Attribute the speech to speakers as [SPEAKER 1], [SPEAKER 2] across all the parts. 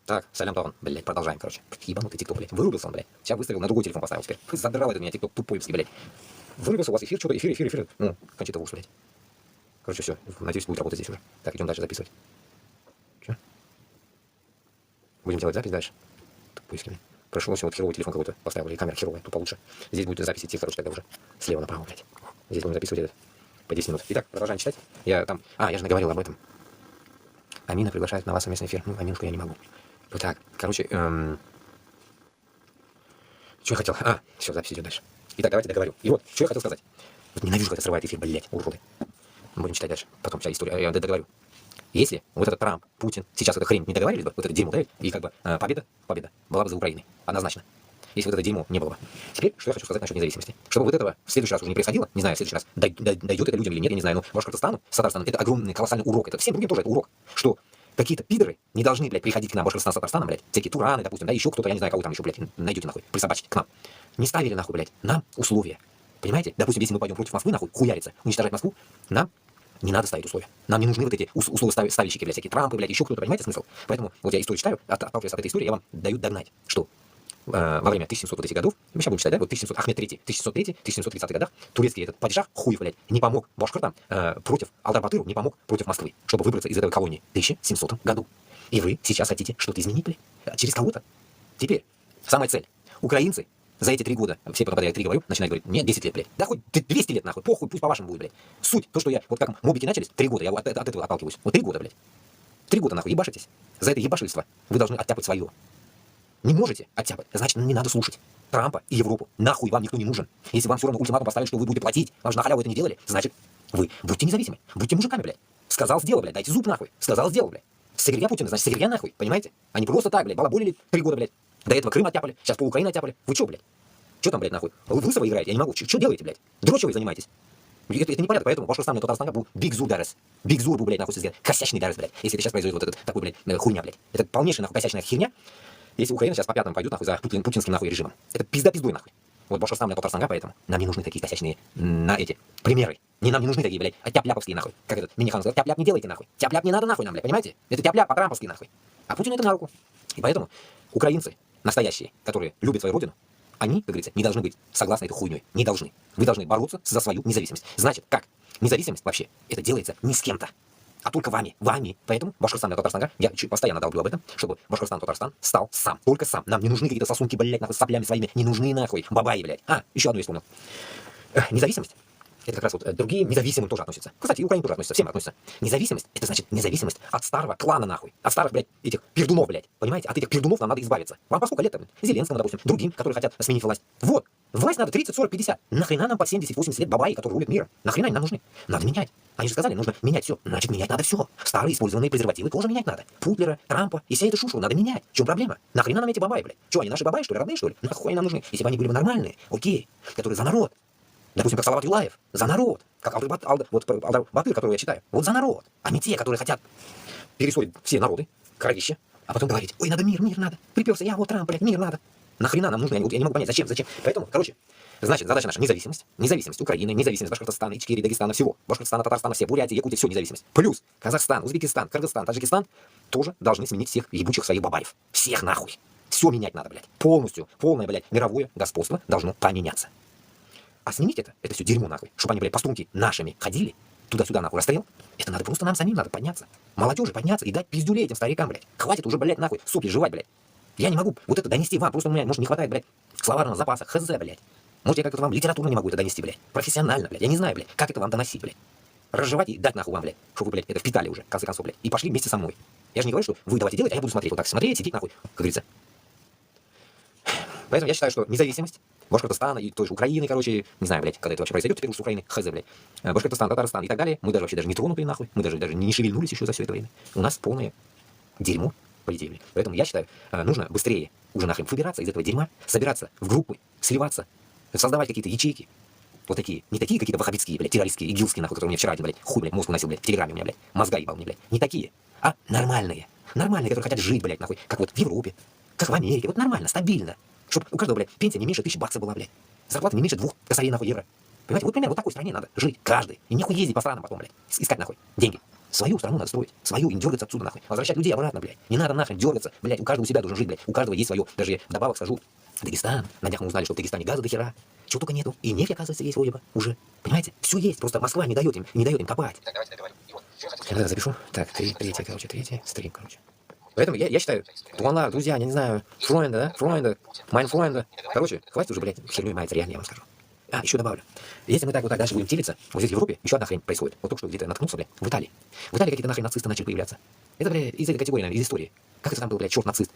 [SPEAKER 1] Так, сорян, блядь, продолжаем, короче. Ебанутый тикток, блядь. Вырубился он, блядь. Сейчас выставил, на другой телефон поставил теперь. Задрал это меня тикток тупойский, блядь. Вырубился у вас эфир, что-то, эфир. Ну, кончи-то в ус, блядь. Короче, все. Надеюсь, будет работать здесь уже. Так, идем дальше записывать. Че? Будем делать запись дальше. Тупойский, блядь. Пришлось вот херовый телефон какой-то поставил, или камера херовая, тут получше. Здесь будет запись идти, короче, тогда уже слева направо, блядь. Здесь будем записывать этот по 10 минут. Итак, продолжаем читать. Я же наговорил об этом. Амина приглашает на вас совместный эфир. Ну, Аминушку я не могу. Вот так, короче, что я хотел? Все, запись идет дальше. Итак, давайте договорю. И вот, что я хотел сказать. Вот ненавижу, когда срывает эфир, блядь, уроды. Будем читать дальше. Потом вся история. Я договорю. Если вот этот Трамп, Путин, сейчас эта хрень не договорились бы, вот это дерьмо, да, и как бы победа была бы за Украиной. Однозначно. Если вот это дерьмо не было бы. Теперь, что я хочу сказать насчет независимости. Чтобы вот этого в следующий раз уже не происходило, не знаю, в следующий раз дойдет это людям или нет, я не знаю, но Башкортостану, с Татарстаном, это огромный, колоссальный урок. Это всем другим тоже это урок. Что какие-то пидоры не должны, блядь, приходить к нам, Башкортостан с Татарстаном, блядь, всякие тураны, допустим, да, еще кто-то, я не знаю, кого там еще, блядь, найдете нахуй, присобачить к нам. Не ставили нахуй, блядь, нам условия. Понимаете? Допустим, если мы пойдем против Москвы, нахуй, хуяриться, уничтожать Москву, нам не надо ставить условия. Нам не нужны вот эти условия-ставильщики, блядь, всякие Трампы, блядь, еще кто-то, понимаете смысл? Поэтому вот я историю читаю, отталкиваясь от этой истории, я вам даю догнать, что во время 1700 вот этих годов, мы сейчас будем читать, да, вот 1700, Ахмед III, 1730 годах, турецкий этот падишах, хуев, блядь, не помог башкиртам против Алдар-Батыру, не помог против Москвы, чтобы выбраться из этой колонии в 1700 году. И вы сейчас хотите что-то изменить, блядь, через кого-то? Теперь, самая цель. Украинцы за эти 3 года, все потом, когда я 3 говорю, начинают говорить, нет, 10 лет, блядь. Да хоть 200 лет, нахуй, похуй, пусть по-вашему будет, блядь. Суть, то, что я, вот как мобики начались, 3 года, я от этого отталкиваюсь. Вот 3 года, блядь. 3 года, нахуй, ебашитесь. За это ебашильство вы должны оттяпать свое. Не можете оттяпать, значит, не надо слушать Трампа и Европу. Нахуй вам никто не нужен. Если вам все равно ультиматум поставили, что вы будете платить, вам же на халяву это не делали, значит, вы будьте независимы, будьте мужиками, блядь. Сказал, сделал, блядь, дайте зуб, нахуй. Сказал, сделал, блядь. Сырья Путина, значит, сырья, нахуй, понимаете? Они просто так, блядь, балаболили 3 года, блядь. До этого Крым оттяпали, сейчас по Украине оттяпали. Вы чё, блядь? Чё там, блядь, нахуй? Вы Лысого играете? Я не могу. Чё делаете, блядь? Дрочевой занимаетесь? Это непонятно, поэтому Башкортостан и Татарстан был бигзур дарес. Бигзур был, блядь, нахуй, косячный дарес, блядь. Если это сейчас произойдет вот этот такой, блядь, хуйня, блядь. Это полнейшая, нахуй, косячная херня. Если Украина сейчас по пятам пойдет, нахуй, за путинским, нахуй, режимом. Это пиздой, нахуй. Вот Башкортостан и Татарстан, поэтому нам не нужны такие косячные примеры. Нам не нужны такие, блядь, тяп-ляповские, нахуй. Как этот Минихан сказал, тяп-ляп не делайте, нахуй. Тяп-ляп не надо, нахуй, нам, блядь, понимаете? Это тяп-ляп по-трамповски, нахуй. А Путину это на руку. И поэтому украинцы, настоящие, которые любят свою родину, они, как говорится, не должны быть согласны этой хуйней. Не должны. Вы должны бороться за свою независимость. Значит, как? Независимость вообще, это делается не с кем-то, а только вами. Поэтому Башкортостан и Татарстан, я постоянно долблю об этом, чтобы Башкортостан и Татарстан стал сам. Только сам. Нам не нужны какие-то сосунки, блядь, нахуй, с соплями своими. Не нужны, нахуй, бабаи, блядь. Еще одну я вспомнил. Независимость. Это как раз вот другие независимым тоже относятся. Кстати, и Украина тоже относится, всем относятся. Независимость, это значит независимость от старого клана, нахуй. От старых, блядь, этих пердунов, блядь. Понимаете? От этих пердунов нам надо избавиться. Вам по сколько лет, Зеленскому, допустим, другим, которые хотят сменить власть. Вот. Власть надо 30, 40, 50. Нахрена нам под 70-80 лет бабаи, которые рулят миром? Нахрена они нам нужны? Надо менять. Они же сказали, нужно менять все. Значит, менять надо все. Старые использованные презервативы тоже менять надо. Путлера, Трампа и вся эта шушу надо менять. В чем проблема? Нахрена нам эти бабаи, блядь? Что, они наши бабаи, что ли, родные, что ли? Нахуй они нам нужны? Если бы они были бы нормальные, окей, которые за народ. Допустим, как Салават Юлаев, за народ. Как Алдар-Батыр, которого я читаю. Вот за народ. А не те, которые хотят пересорить все народы, кровище, а потом говорить, ой, надо мир надо. Приперся, я вот Трамп, блядь, мир надо. Нахрена нам нужно? Я не могу понять, зачем? Поэтому, короче, значит, задача наша независимость. Независимость Украины, независимость Башкортостана, Ичкерии, Дагестана, всего. Башкортостана, Татарстана, все, Бурятия, Якутия, все независимость. Плюс Казахстан, Узбекистан, Кыргызстан, Таджикистан тоже должны сменить всех ебучих своих бабаев. Всех нахуй. Все менять надо, блядь. Полностью. Полное, блядь, мировое господство должно поменяться. А снимите это все дерьмо, нахуй. Чтобы они, блядь, по струнке нашими ходили, туда-сюда, нахуй, расстрел. Это надо просто нам самим надо подняться. Молодежи подняться и дать пиздюлей этим старикам, блядь. Хватит уже, блядь, нахуй, сопли жевать, блядь. Я не могу вот это донести вам. Просто у меня, может, не хватает, блядь, словарного запаса. Хз, блядь. Может, я как-то вам литературно не могу это донести, блядь. Профессионально, блядь. Я не знаю, блядь, как это вам доносить, блядь. Разжевать и дать нахуй вам, блядь. Чтобы вы, блядь, это впитали уже, в конце концов, блядь. И пошли вместе со мной. Я же не говорю, что вы давайте делать, а я буду смотреть. Вот так смотреть, сидеть, нахуй, как говорится. Поэтому я считаю, что независимость Башкортостана и той же Украины, короче, не знаю, блядь, когда это вообще произойдет, теперь уж с Украины, хз, блядь. Башкортостан, Татарстан и так далее, мы даже не тронутые, нахуй, мы даже не шевельнулись еще за все это время. У нас полное дерьмо, по идее, блядь. Поэтому я считаю, нужно быстрее уже нахрен выбираться из этого дерьма, собираться в группы, сливаться, создавать какие-то ячейки. Вот такие, не такие какие-то ваххабитские, блядь, террористские, игилские, нахуй, которые мне вчера один, блядь, хуй, блядь, мозг выносил, блядь, в телеграме у меня, блядь, мозга ебал мне, блядь. Не такие, а нормальные. Нормальные, которые хотят жить, блядь, нахуй, как вот в Европе, как в Америке, вот нормально, стабильно. Чтобы у каждого, блядь, пенсия не меньше 1000 баксов была, блядь. Зарплата не меньше 2 косарей, нахуй, евро. Понимаете, вот примерно вот такой стране надо жить, каждый. И нехуй ездить по странам потом, блядь, искать, нахуй, деньги. Свою страну надо строить. Свою, и не дергаться отсюда нахуй. Возвращать людей обратно, блядь. Не надо нахрен дергаться. Блядь, у каждого у себя должен жить, блядь. У каждого есть свое. Даже я вдобавок скажу, Дагестан. На днях мы узнали, что в Дагестане газа до хера. Чего только нету. И нефть, оказывается, есть вроде бы уже. Понимаете? Все есть. Просто Москва не дает им копать. Так, давайте договорим. Я это запишу. Так, третий стрим, короче. Поэтому я считаю, Туанлар, друзья, я не знаю, Фройнда, Майнфройнда. Короче, хватит уже, блядь, херню мается, реально, я вам скажу. А, еще добавлю. Если мы так вот так дальше будем телиться, вот здесь в Европе еще одна хрень происходит. Вот только что где-то наткнулся, блядь, в Италии. В Италии какие-то нахрен нацисты начали появляться. Это, блядь, из этой категории, наверное, из истории. Как это там был, блядь, черт нацист?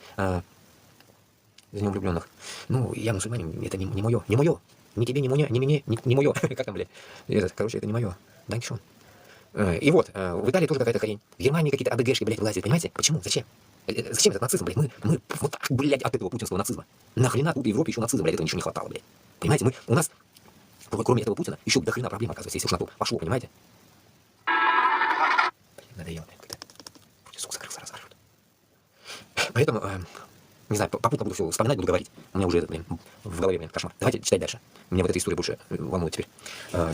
[SPEAKER 1] Из неувлюбленных. Ну, я мусульманин, это не мое. Ни тебе, ни мне, ни мне, не мое. Как там, блядь? Короче, это не мое. Данкишон. И вот, в Италии тоже какая-то хрень. В Германии какие-то АДГшки, блядь, вылазят, понимаете? Почему? Зачем? Зачем этот нацизм, блядь? Мы вот так, блядь, от этого путинского нацизма. Нахрена тут в Европе еще нацизм, блядь, этого ничего не хватало, блядь. Понимаете, у нас, кроме этого Путина, еще до хрена проблем, оказывается, если уж на то пошло, понимаете? Блин, надоело, блядь, как-то. Звук закрылся, разворот. Поэтому, не знаю, попутно буду все вспоминать, буду говорить. У меня уже, блин, в голове, блин, кошмар. Давайте читать дальше. Меня вот эта история больше волнует теперь,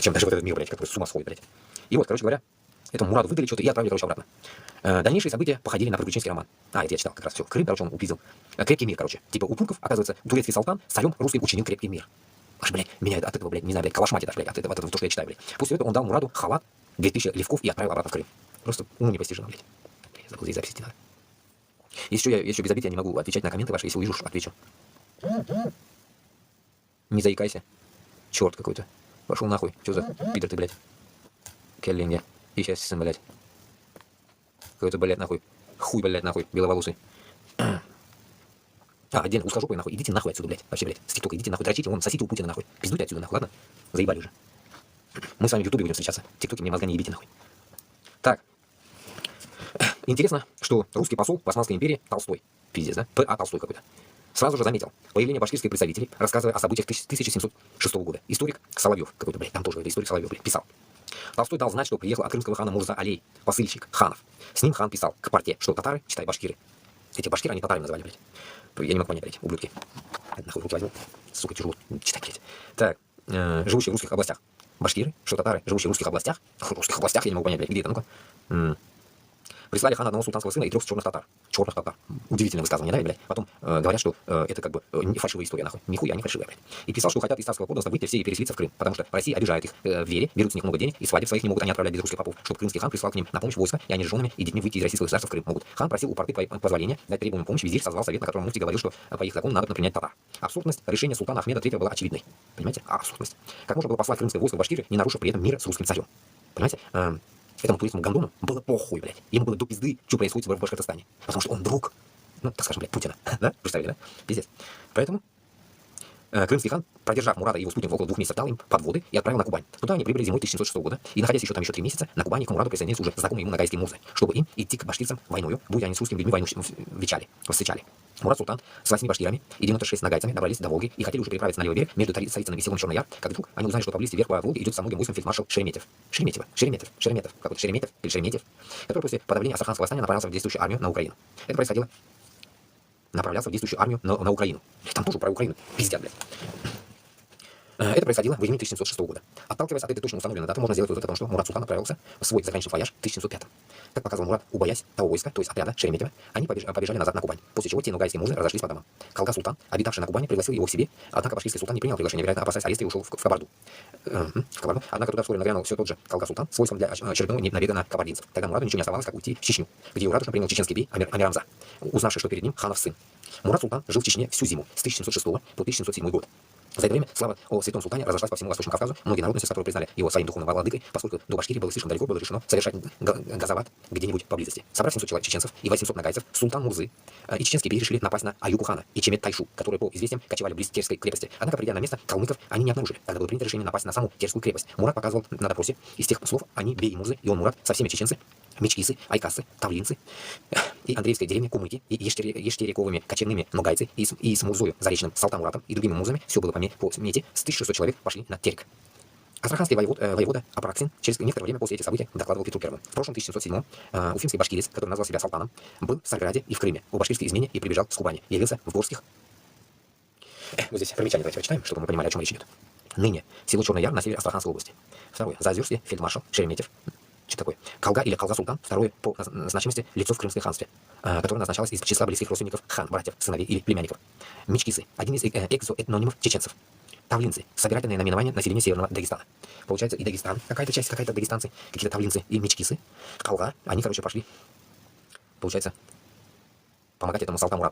[SPEAKER 1] чем даже вот этот мир, блядь, который с ума сходит, блядь. И вот, короче говоря, этому Мураду выдали что-то и отправили, короче, обратно. Дальнейшие события походили на приключенческий роман. Это я читал как раз все. Крым, короче, он упиздил. Крепкий мир, короче. Типа у турков, оказывается, турецкий султан с царем русским учинил крепкий мир. Аж, блядь, меня от этого, блядь, не знаю, блядь, калашматит аж, блядь, от этого, то, что я читаю, блядь. После этого он дал Мураду халат, 2000 левков и отправил обратно в Крым. Просто уму непостижимо, блядь. Забыл здесь записать надо. Если я еще без обид, я не могу отвечать на комменты ваши, если увижу, отвечу. Не заикайся. Черт какой-то. Пошел нахуй. Что за пидор ты, блядь? Келлинге. И сейчас, сын, блядь. Какой-то, блядь, нахуй. Хуй, блядь, нахуй. Беловолосый. Отдельно, узкожопый, нахуй. Идите нахуй отсюда, блядь. Вообще, блядь. С ТикТока идите нахуй, дрочите, вон, сосите у Путина, нахуй. Пиздуйте отсюда, нахуй, ладно? Заебали уже. Мы с вами в Ютубе будем встречаться. В ТикТоке мне мозга не ебите, нахуй. Так. Интересно, что русский посол в Османской империи Толстой. Пиздец, да? П.А. Толстой какой-то. Сразу же заметил появление башкирских представителей, рассказывая о событиях 1706 года. Историк Соловьев какой-то, блядь, там тоже историк Соловьев, блядь, писал. Толстой дал знать, что приехал от крымского хана Мурза Алей, посыльщик ханов. С ним хан писал к порте, что татары, читай, башкиры. Эти башкиры они татарами называли, блядь. Я не могу понять, блядь, ублюдки. Нахуй руки возьму. Сука, тяжело читать, блядь. Так, живущие в русских областях. Башкиры, что татары, живущие в русских областях. В русских областях я не могу понять, блядь, где это, ну-ка. Прислали хан одного султанского сына и 3 черных татар. Черных татар. Удивительное высказывание, да, блядь? Потом говорят, что это как бы фальшивая история, нахуй. Нихуя не фальшивая, блядь. И писал, что хотят из царского подданства выйти все и переселиться в Крым, потому что Россия обижает их в вере, берут с них много денег, и свадеб своих не могут они отправлять без русских попов, чтобы крымский хан прислал к ним на помощь войска, и они с женами и детьми выйти из российского государства в Крым могут. Хан просил у порты позволения дать требуемую помощь, визирь созвал совет, на котором муфти говорил, что по их закону надо принять татар. Абсурдность решения султана Ахмеда III была очевидной. Понимаете? Абсурдность. Как можно было послать крымское войско в Башкирию, не нарушив при этом мира с русским царем? Понимаете? Этому турецкому гондону было похуй, блядь. Ему было до пизды, что происходит в Башкортостане. Потому что он друг, ну, так скажем, блядь, Путина. Да? Представили, да? Пиздец. Поэтому крымский хан, продержав Мурада и его спутников около 2 месяцев, дал им подводы и отправил на Кубань. Туда они прибыли зимой 1706 года. И, находясь еще там 3 месяца, на Кубани к Мураду присоединились уже знакомые ему нагайские музы, чтобы им идти к башкирцам войною, будь они с русскими людьми войну встречали. Мурат Султан с 8 башкирами и 96 нагайцами добрались до Волги и хотели уже переправиться на левый берег между Царицыным и селом Черный Яр, как вдруг они узнали, что поблизости вверх по Волге идет со многим войском фельдмаршал Шереметьев. Какой-то Шереметьев, который после подавления Астраханского восстания направлялся в действующую армию на Украину. Это происходило. Направлялся в действующую армию на Украину. Там тоже про Украину пиздят, блядь. Это происходило в июне 1706 года. Отталкиваясь от этой точно установленной даты, можно сделать вывод о том, что Мурат Султан отправился в свой заграничный вояж в 1705. Как показывал Мурат, убоясь того войска, то есть отряда Шереметьева, они побежали назад на Кубань, после чего те ногайские музы разошлись по домам. Калга Султан, обитавший на Кубани, пригласил его к себе, однако башкирский султан не принял приглашение, вероятно, опасаясь ареста и ушел в Кабарду. Однако туда вскоре нагрянул все тот же Калга Султан с войском для очередного набега на кабардинцев. Тогда Мураду ничего не оставалось, как уйти в Чечню, где его радушно принял чеченский бей Амирамза, узнавший, что перед ним ханов сын. Мурат Султан жил в Чечне всю зиму, с 1706 по 1707 год. За это время слава о святом султане разошлась по всему Восточному Кавказу. Многие народности, которые признали его своим духовным владыкой, поскольку до Башкирии было слишком далеко, было решено совершать газоват где-нибудь поблизости. Собрав 700 чеченцев и 800 нагайцев, султан Мурзы и чеченские беи решили напасть на Аюбу хана и Чемет Тайшу, которые по известиям кочевали близ Терской крепости. Однако, придя на место, калмыков они не обнаружили. Тогда было принято решение напасть на саму Терскую крепость. Мурат показывал на допросе из тех слов они, беи Мурзы, и он Мурат со всеми чеченцы, мечкисы, айкасы, тавлинцы и Андреевской деревни Кумыки и Ештерековыми кочевными ногайцы и с Мурзою, Заречным, Салтан-Муратом и другими мурзами, все было по мете, с 1600 человек пошли на Терек. Астраханский воевода Апраксин через некоторое время после этих событий докладывал Петру Первому. В прошлом 1707 уфимский башкирец, который назвал себя Салтаном, был в Сарграде и в Крыме, в башкирской измене и прибежал с Кубани, явился в горских... Вот здесь примечание давайте прочитаем, чтобы мы понимали, о чем речь идет. Ныне село Черный Яр на севере Астраханской области. Второе. Заозерске фельдмаршал Шереметьев. Что такое? Калга или Калга-Султан, второе по значимости лицо в Крымском ханстве, которое назначалось из числа близких родственников хан, братьев, сыновей или племянников. Мичкисы, один из экзоэтнонимов чеченцев. Тавлинцы, собирательные наименования населения Северного Дагестана. Получается, и Дагестан, какая-то часть, какая-то дагестанцы, какие-то тавлинцы и мичкисы, Калга, они, короче, пошли, получается, помогать этому Султану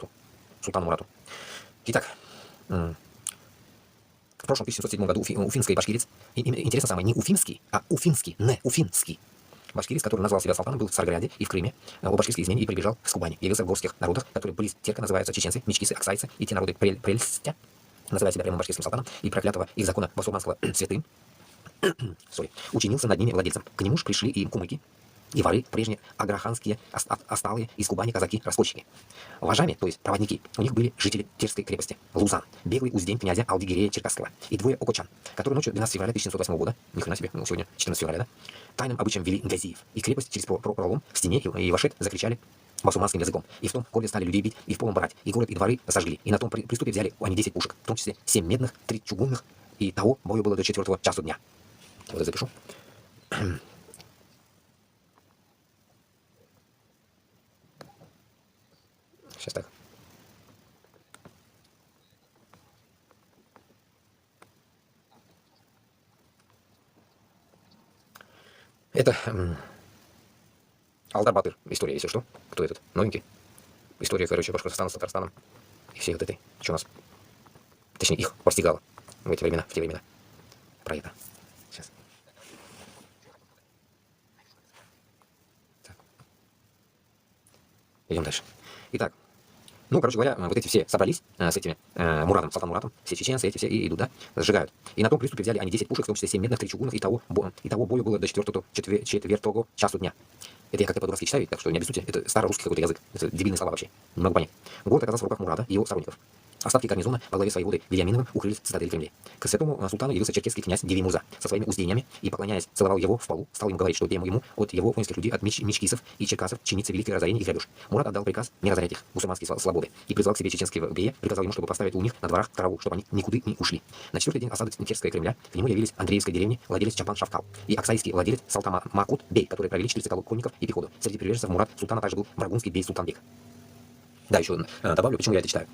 [SPEAKER 1] Мурату. Итак, в прошлом 1707 году уфимский башкирец, интересно самое, не уфимский, а уфимский, не уфимский. Башкирец, который назвал себя султаном, был в Царграде и в Крыме, о башкирской измене и прибежал с Кубани. Явился в горских народах, которые близ Терка называются чеченцы, мичкисы, аксайцы и те народы прельстя, называя себя прямым башкирским султаном и проклятого их закона басурманского святым, учинился над ними владельцем. К нему же пришли и кумыки, и воры, прежние аграханские, осталые из Кубани казаки, раскольщики. Вожами, то есть проводники, у них были жители Терской крепости, Лузан, беглый уздень князя Алдигирея Черкасского, и двое окочан, которые ночью 12 февраля 1908 года, ни хрена себе, сегодня 14 февраля, да, тайным обычаем вели газиев, и крепость через пролом в стене и вошед закричали басурманским языком. И в том горе стали людей бить и в полом брать, и город, и дворы сожгли. И на том приступе взяли они 10 пушек, в том числе 7 медных, 3 чугунных, и того бою было до 4 часу дня. Вот это запишу. Сейчас так. Это Алдар Батыр. История, если что. Кто этот? Новенький. История, короче, Башкортостана с Татарстаном. И всей вот этой, что нас, точнее, их постигало в те времена. Про это. Сейчас. Так. Идем дальше. Итак. Ну, короче говоря, вот эти все собрались с этими Муратом, Султан Муратом, все чеченцы, эти все и идут, да, сжигают. И на том приступе взяли они 10 пушек, в том числе 7 медных, 3 чугунных, и того бою было до 4 часу дня. Это я как-то по-дурацки читаю, так что не обессудьте, это старорусский какой-то язык, это дебильные слова вообще, не могу понять. Город оказался в руках Мурата и его сторонников. Остатки гарнизона во главе воеводы Вильяминовым укрылись в цитадели Кремля. К святому султану явился черкесский князь Деви Мурза со своими уздениями и, поклоняясь, целовал его в полу, стал ему говорить, что ему от его воинских людей, от мичкисов и черкасов чинится великое разорение и грабеж. Мурат отдал приказ не разорять их, мусульманские слободы, и призвал к себе чеченского бея, приказал ему, чтобы поставить у них на дворах траву, чтобы они никуда не ушли. На 4-й день осады Терского Кремля к нему явились Андреевской деревни владелец Чапан Шавкал и аксайский владелец Салтан Макут бей, которые провели 400 конников и пехоту. Среди приверженцев Мурат султана также был Маргунский бей Султанбек. Да, еще добавлю, почему я это читаю.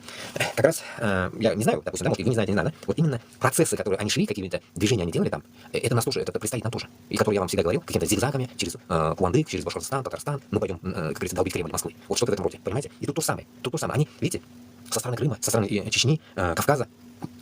[SPEAKER 1] Как раз, я не знаю, допустим, да, может, вы не знаете, не знаю, да? Вот именно процессы, которые они шли, какие-то движения они делали там, это нас тоже, это предстоит нам тоже. И которые я вам всегда говорил, какими-то зигзагами, через Куандык, через Башкортостан, Татарстан, мы пойдем, как говорится, долбить Кремль Москвы. Вот что-то в этом роде, понимаете? И тут то самое. Они, видите, со стороны Крыма, со стороны Чечни, Кавказа,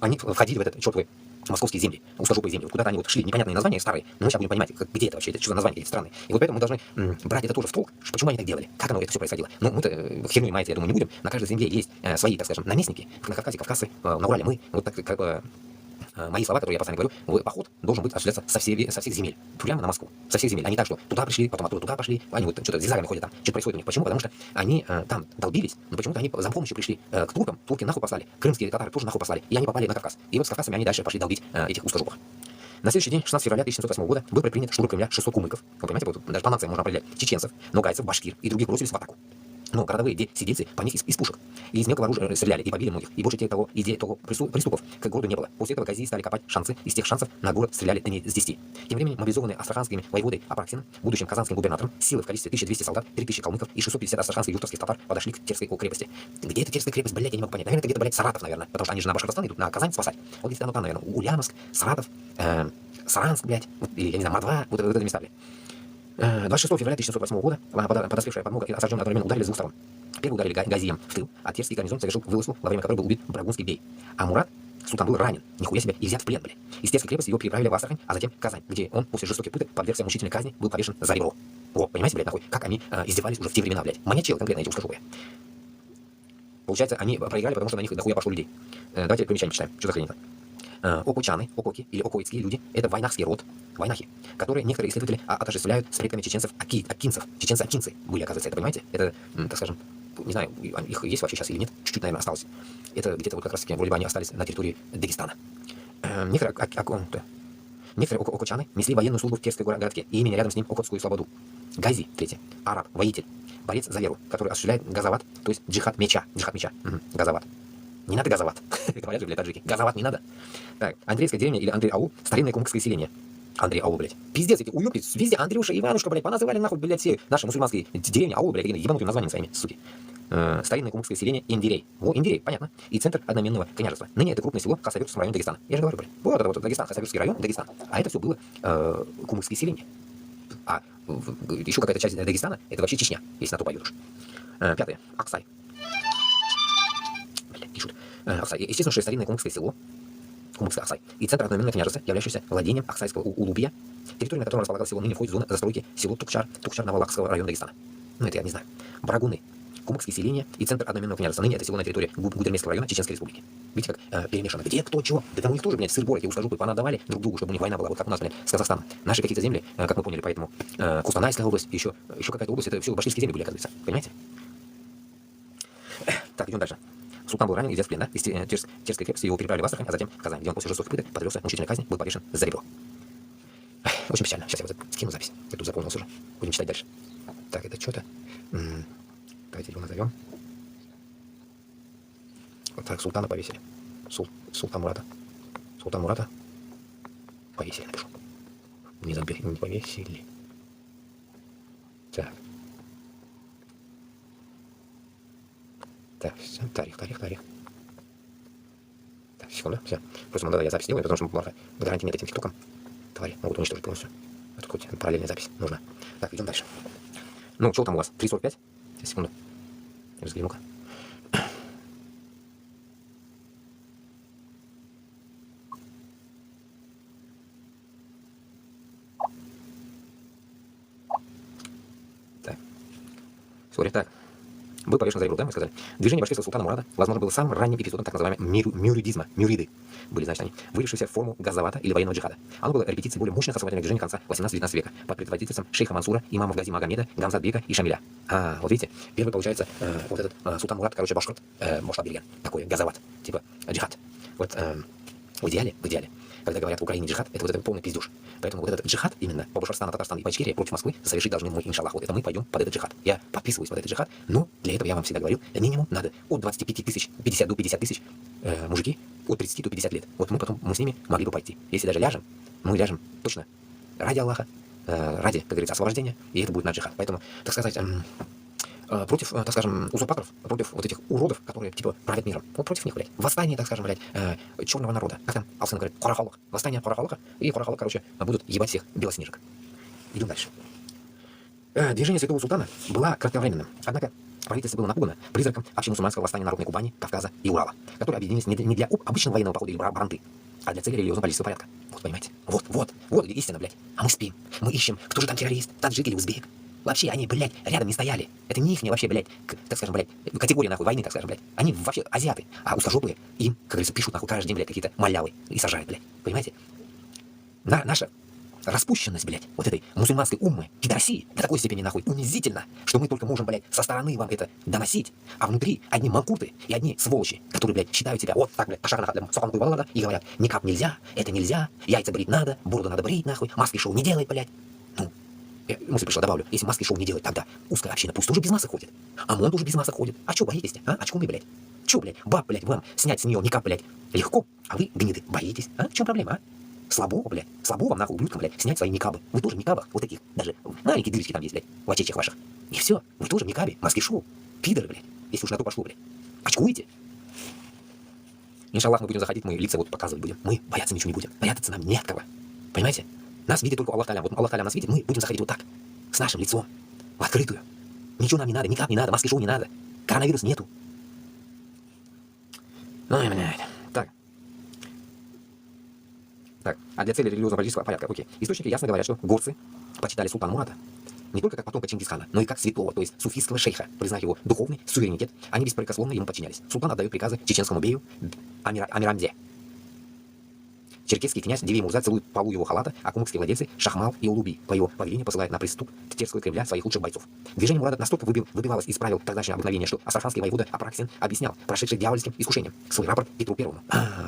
[SPEAKER 1] они входили в этот чертовый московские земли, узкожопые земли. Вот куда-то они вот шли, непонятные названия старые, но мы сейчас будем понимать, где это вообще, это что за названия, какие-то страны. И вот поэтому мы должны брать это тоже в толк, почему они так делали, как оно это все происходило. Но мы-то херню маяться, я думаю, не будем. На каждой земле есть свои, так скажем, наместники. На Кавказе кавказцы, на Урале мы. Вот так как бы мои слова, которые я постоянно говорю, поход должен быть осуществляться со всех земель, прямо на Москву, со всех земель. Они так, что туда пришли, потом оттуда туда пошли, они вот что-то зигзагами ходят там, что происходит у них. Почему? Потому что они там долбились, но почему-то они за помощью пришли к туркам, турки нахуй послали, крымские татары тоже нахуй послали, и они попали на Кавказ. И вот с кавказцами они дальше пошли долбить этих узкожопых. На следующий день, 16 февраля 1708 года, был предпринят штурм Кремля 600 кумыков. Вы понимаете, вот даже по нациям можно определять чеченцев, ногайцев, башкир и других бросились в атаку. Но городовые сидельцы по них из пушек и из мелкого оружия стреляли и побили многих. И больше того приступов к городу не было. После этого газии стали копать шансы. Из тех шансов на город стреляли дней с 10. Тем временем мобилизованные астраханскими воеводой Апраксиным, будущим казанским губернатором, силы в количестве 1200 солдат, 3000 калмыков и 650 астраханских юртовских татар подошли к Терской крепости. Где эта Терская крепость, блядь, я не могу понять. Наверное, это где-то, блядь, Саратов, наверное. Потому что они же на Башкортостан идут, на Казань спасать. Вот где-то оно там, наверное, Ульяновск, Саратов, Саранск, блядь, вот, или, я не знаю, Мордва, вот это места, блядь. 26 февраля 1908 года подоспевшая подмога и осажденные одновременно ударили с двух сторон. Первый ударили газием в тыл, а Терский гарнизон совершил вылазку, во время которой был убит Брагунский бей. А Мурат, султан, был ранен, нихуя себе, и взят в плен, блядь. Из Терской крепости его переправили в Астрахань, а затем в Казань, где он после жестоких пыток подвергся мучительной казни, был повешен за ребро. О, понимаете, блядь, нахуй, как они издевались уже в те времена, блядь. Маньячелы конкретно эти узкожопые. Получается, они проиграли, потому что на них дохуя пошло людей. Давайте примечание почитаем, что за хрень-то. Окучаны, ококи или окоицкие люди – это вайнахский род, вайнахи, которые некоторые исследователи отождествляют с предками чеченцев акинцев. Чеченцы-акинцы были, оказывается, это, понимаете? Это, так скажем, не знаю, их есть вообще сейчас или нет, чуть-чуть, наверное, осталось. Это где-то вот как раз-таки, вроде бы они остались на территории Дагестана. Некоторые окочаны несли военную службу в Терской городке и имели рядом с ним Окотскую слободу. Гази, третий, араб, воитель, борец за веру, который осуществляет газават, то есть джихад меча, газават. Не надо газоват. Говорят же, блядь, таджики. Газоват не надо. Так, Андреевская деревня или Андрей-Аул – старинное кумыкское селение. Андрей, аул, блядь. Пиздец, эти уёбки, везде Андрюша, Иванушка, блядь, поназывали нахуй, блядь, все наши мусульманские деревни, аулы, блядь, ебанутыми названиями своими, суки. Старинное кумыкское селение Индирей. О, Индирей, понятно. И центр одноименного княжества. Ныне это крупное село Хасавюртовском районе Дагестана. Я же говорю, блядь. Вот это вот Дагестан, Хасавюртовский район, Дагестан. А это все было кумыкские селения. А еще какая-то часть Дагестана, это вообще Чечня, если на то пойдешь. Пятое. Аксай. Блядь, пишут. Аксай. Естественно, что старинное кумыкское село, Кумыкское Аксай, и центр одноименного княжества, являющийся владением Аксайского Улубия, территория, на которой располагалось село, ныне входит в зону застройки село Тукчар, Тукчар-Навалакского района Дагестана. Ну, это я не знаю. Брагуны. Кумыкские селения и центр одноименного княжества. Ныне это село на территории Гудермесского района Чеченской республики. Видите, как перемешано. Где, кто, чего? Да там у них тоже, блядь, сыр-бор, эти узкожопые понадавали друг другу, чтобы у них война была. Вот как у нас, блядь, с Казахстаном. Наши какие-то земли, как мы поняли, поэтому Кустанайская область, еще какая-то область, это все башкирские земли были, оказывается. Понимаете? Так, идем дальше. Султан был ранен и взят в плен, да? Из Терской крепости его переправили в Астрахань, а затем в Казань, где он после жестоких пыток подвергся мучительной казни, был повешен за ребро. Очень печально. Сейчас я вот скину запись. Я тут запомнился уже. Будем читать дальше. Так, это что-то. Давайте его назовем. Вот так, султана повесили. Султан Мурата. Султан Мурата повесили, напишу. Не повесили. Так. Так, все, тарих. Так, секунду, все. Просто надо я запись делаю, потому что плохо гарантии нет этим тиктоком. Твари могут уничтожить полностью. А тут хоть параллельная запись нужна. Так, идем дальше. Ну, что там у вас? 3:45? Сейчас, секунду. Я взгляну-ка. Так. Сори, так. Был повешен за ребро, да, мы сказали. Движение башкирского султана Мурада, возможно, было самым ранним эпизодом так называемого мюридизма. Мюриды были, значит, они, вылившиеся в форму газавата или военного джихада. Оно было репетицией более мощных основательных движений конца 18-19 века под предводительством шейха Мансура, имамов Гази Магомеда, Гамзатбека и Шамиля. Вот видите, первый получается вот этот султан Мурад, короче, башкирт, Башкирт, такой газават, типа джихад. Вот в идеале, когда говорят в Украине джихад, это вот этот полный пиздеж. Поэтому вот этот джихад именно по Башкортостану, Татарстану и по Ичкерии против Москвы совершить должны мы, иншаллах. Вот это мы пойдем под этот джихад. Я подписываюсь под этот джихад, но для этого я вам всегда говорил, минимум надо от 25 тысяч, 50 до 50 тысяч мужики, от 30 до 50 лет. Вот мы с ними могли бы пойти. Если даже ляжем, мы ляжем точно ради Аллаха, ради, как говорится, освобождения, и это будет наш джихад. Поэтому, так сказать, против, так скажем, узурпаторов, против вот этих уродов, которые, типа, правят миром. Вот против них, блядь. Восстание, так скажем, блядь, черного народа. Как там Алсын говорит, Хорахалах. Восстание Хорахалаха. И Хорахалах, короче, будут ебать всех белоснежек. Идем дальше. Движение святого султана было кратковременным. Однако правительство было напугано призраком общемусульманского восстания народной Кубани, Кавказа и Урала, которые объединились не для обычного военного похода или бранты, а для цели религиозного политического порядка. Вот, понимаете? Вот истина, блядь. А мы спим. Мы ищем, кто же там террорист, таджик или узбек. Вообще, они, блядь, рядом не стояли. Это не их, вообще, блядь, так скажем, блядь, категория, нахуй, войны, так скажем, блядь. Они вообще азиаты. А узкожопые им, как говорится, пишут, нахуй, каждый день, блядь, какие-то малявы и сажают, блядь. Понимаете? Наша распущенность, блядь, вот этой мусульманской уммы, пидорасии, до такой степени, нахуй, унизительно, что мы только можем, блядь, со стороны вам это доносить, а внутри одни манкурты и одни сволочи, которые, блядь, считают себя вот так, блядь, и говорят, никак нельзя, это нельзя, яйца брить надо, бороду надо брить, нахуй, маски шоу не делай, блядь. Ну, мысль пришла, добавлю, если маски шоу не делать, тогда узкая община пусть тоже без масок ходит. ОМОН тоже без масок ходит. А чё боитесь-то, а? А чё мы, блядь? Чё, блядь, баб, блядь, вам снять с нее никак, блядь, легко, а вы, гниды, боитесь, а? В чем проблема, а? Слабо, блядь, слабо вам, нахуй, ублюдкам, блядь, снять свои никабы. Вы тоже в никабах, вот таких, даже маленькие дырочки там есть, блядь, в очечках ваших. И все, вы тоже в никабе, маски шоу, пидоры, блядь, если уж на то пошло, блядь. Очкуете? Иншаллах, мы будем заходить, мы лица вот показывать будем. Мы бояться ничего не будем, бояться нам не от кого. Понимаете? Нас видит только Аллах Та'аля. Вот Аллах Та'аля нас видит, мы будем заходить вот так, с нашим лицом, в открытую. Ничего нам не надо, никак не надо, маски шоу не надо. Коронавирус нету. Ой, блядь. Так, а для цели религиозного политического порядка, окей. Источники ясно говорят, что горцы почитали султана Мурата не только как потомка Чингисхана, но и как святого, то есть суфийского шейха, признав его духовный суверенитет, они беспрекословно ему подчинялись. Султан отдает приказы чеченскому бею Амирамзе. Черкесский князь Диви Мурза целует полу его халата, а кумыкские владельцы Шахмал и Улуби по его повелению посылают на приступ Терского Кремля своих лучших бойцов. Движение Мурада настолько выбивалось из правил тогдашнего обыкновения, что астраханский воевода Апраксин объяснял прошедший дьявольским искушением свой рапорт Петру Первому.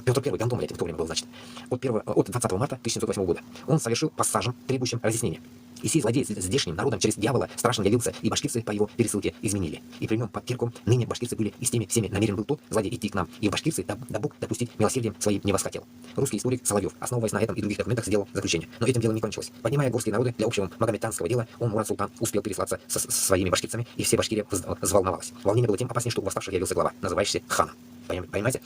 [SPEAKER 1] Петр Первый, Гандон, блядь, в то время был, значит, от 20 марта 1708 года. Он совершил пассажем, требующим разъяснения. И сей злодей с здешним народом через дьявола страшно явился, и башкирцы по его пересылке изменили. И при нем под кирком ныне башкирцы были, и с теми всеми намерен был тот злодей идти к нам, и в башкирцы да Бог допустить милосердием своим не восхотел. Русский историк Соловьев, основываясь на этом и других документах, сделал заключение. Но этим делом не кончилось. Поднимая горские народы для общего магометанского дела, он, Мурат-Султан, успел переслаться со своими башкирцами, и все Башкирия взволновалась. Волнение было тем опаснее, что у восставших явился глава, называющийся ханом. Понимаете?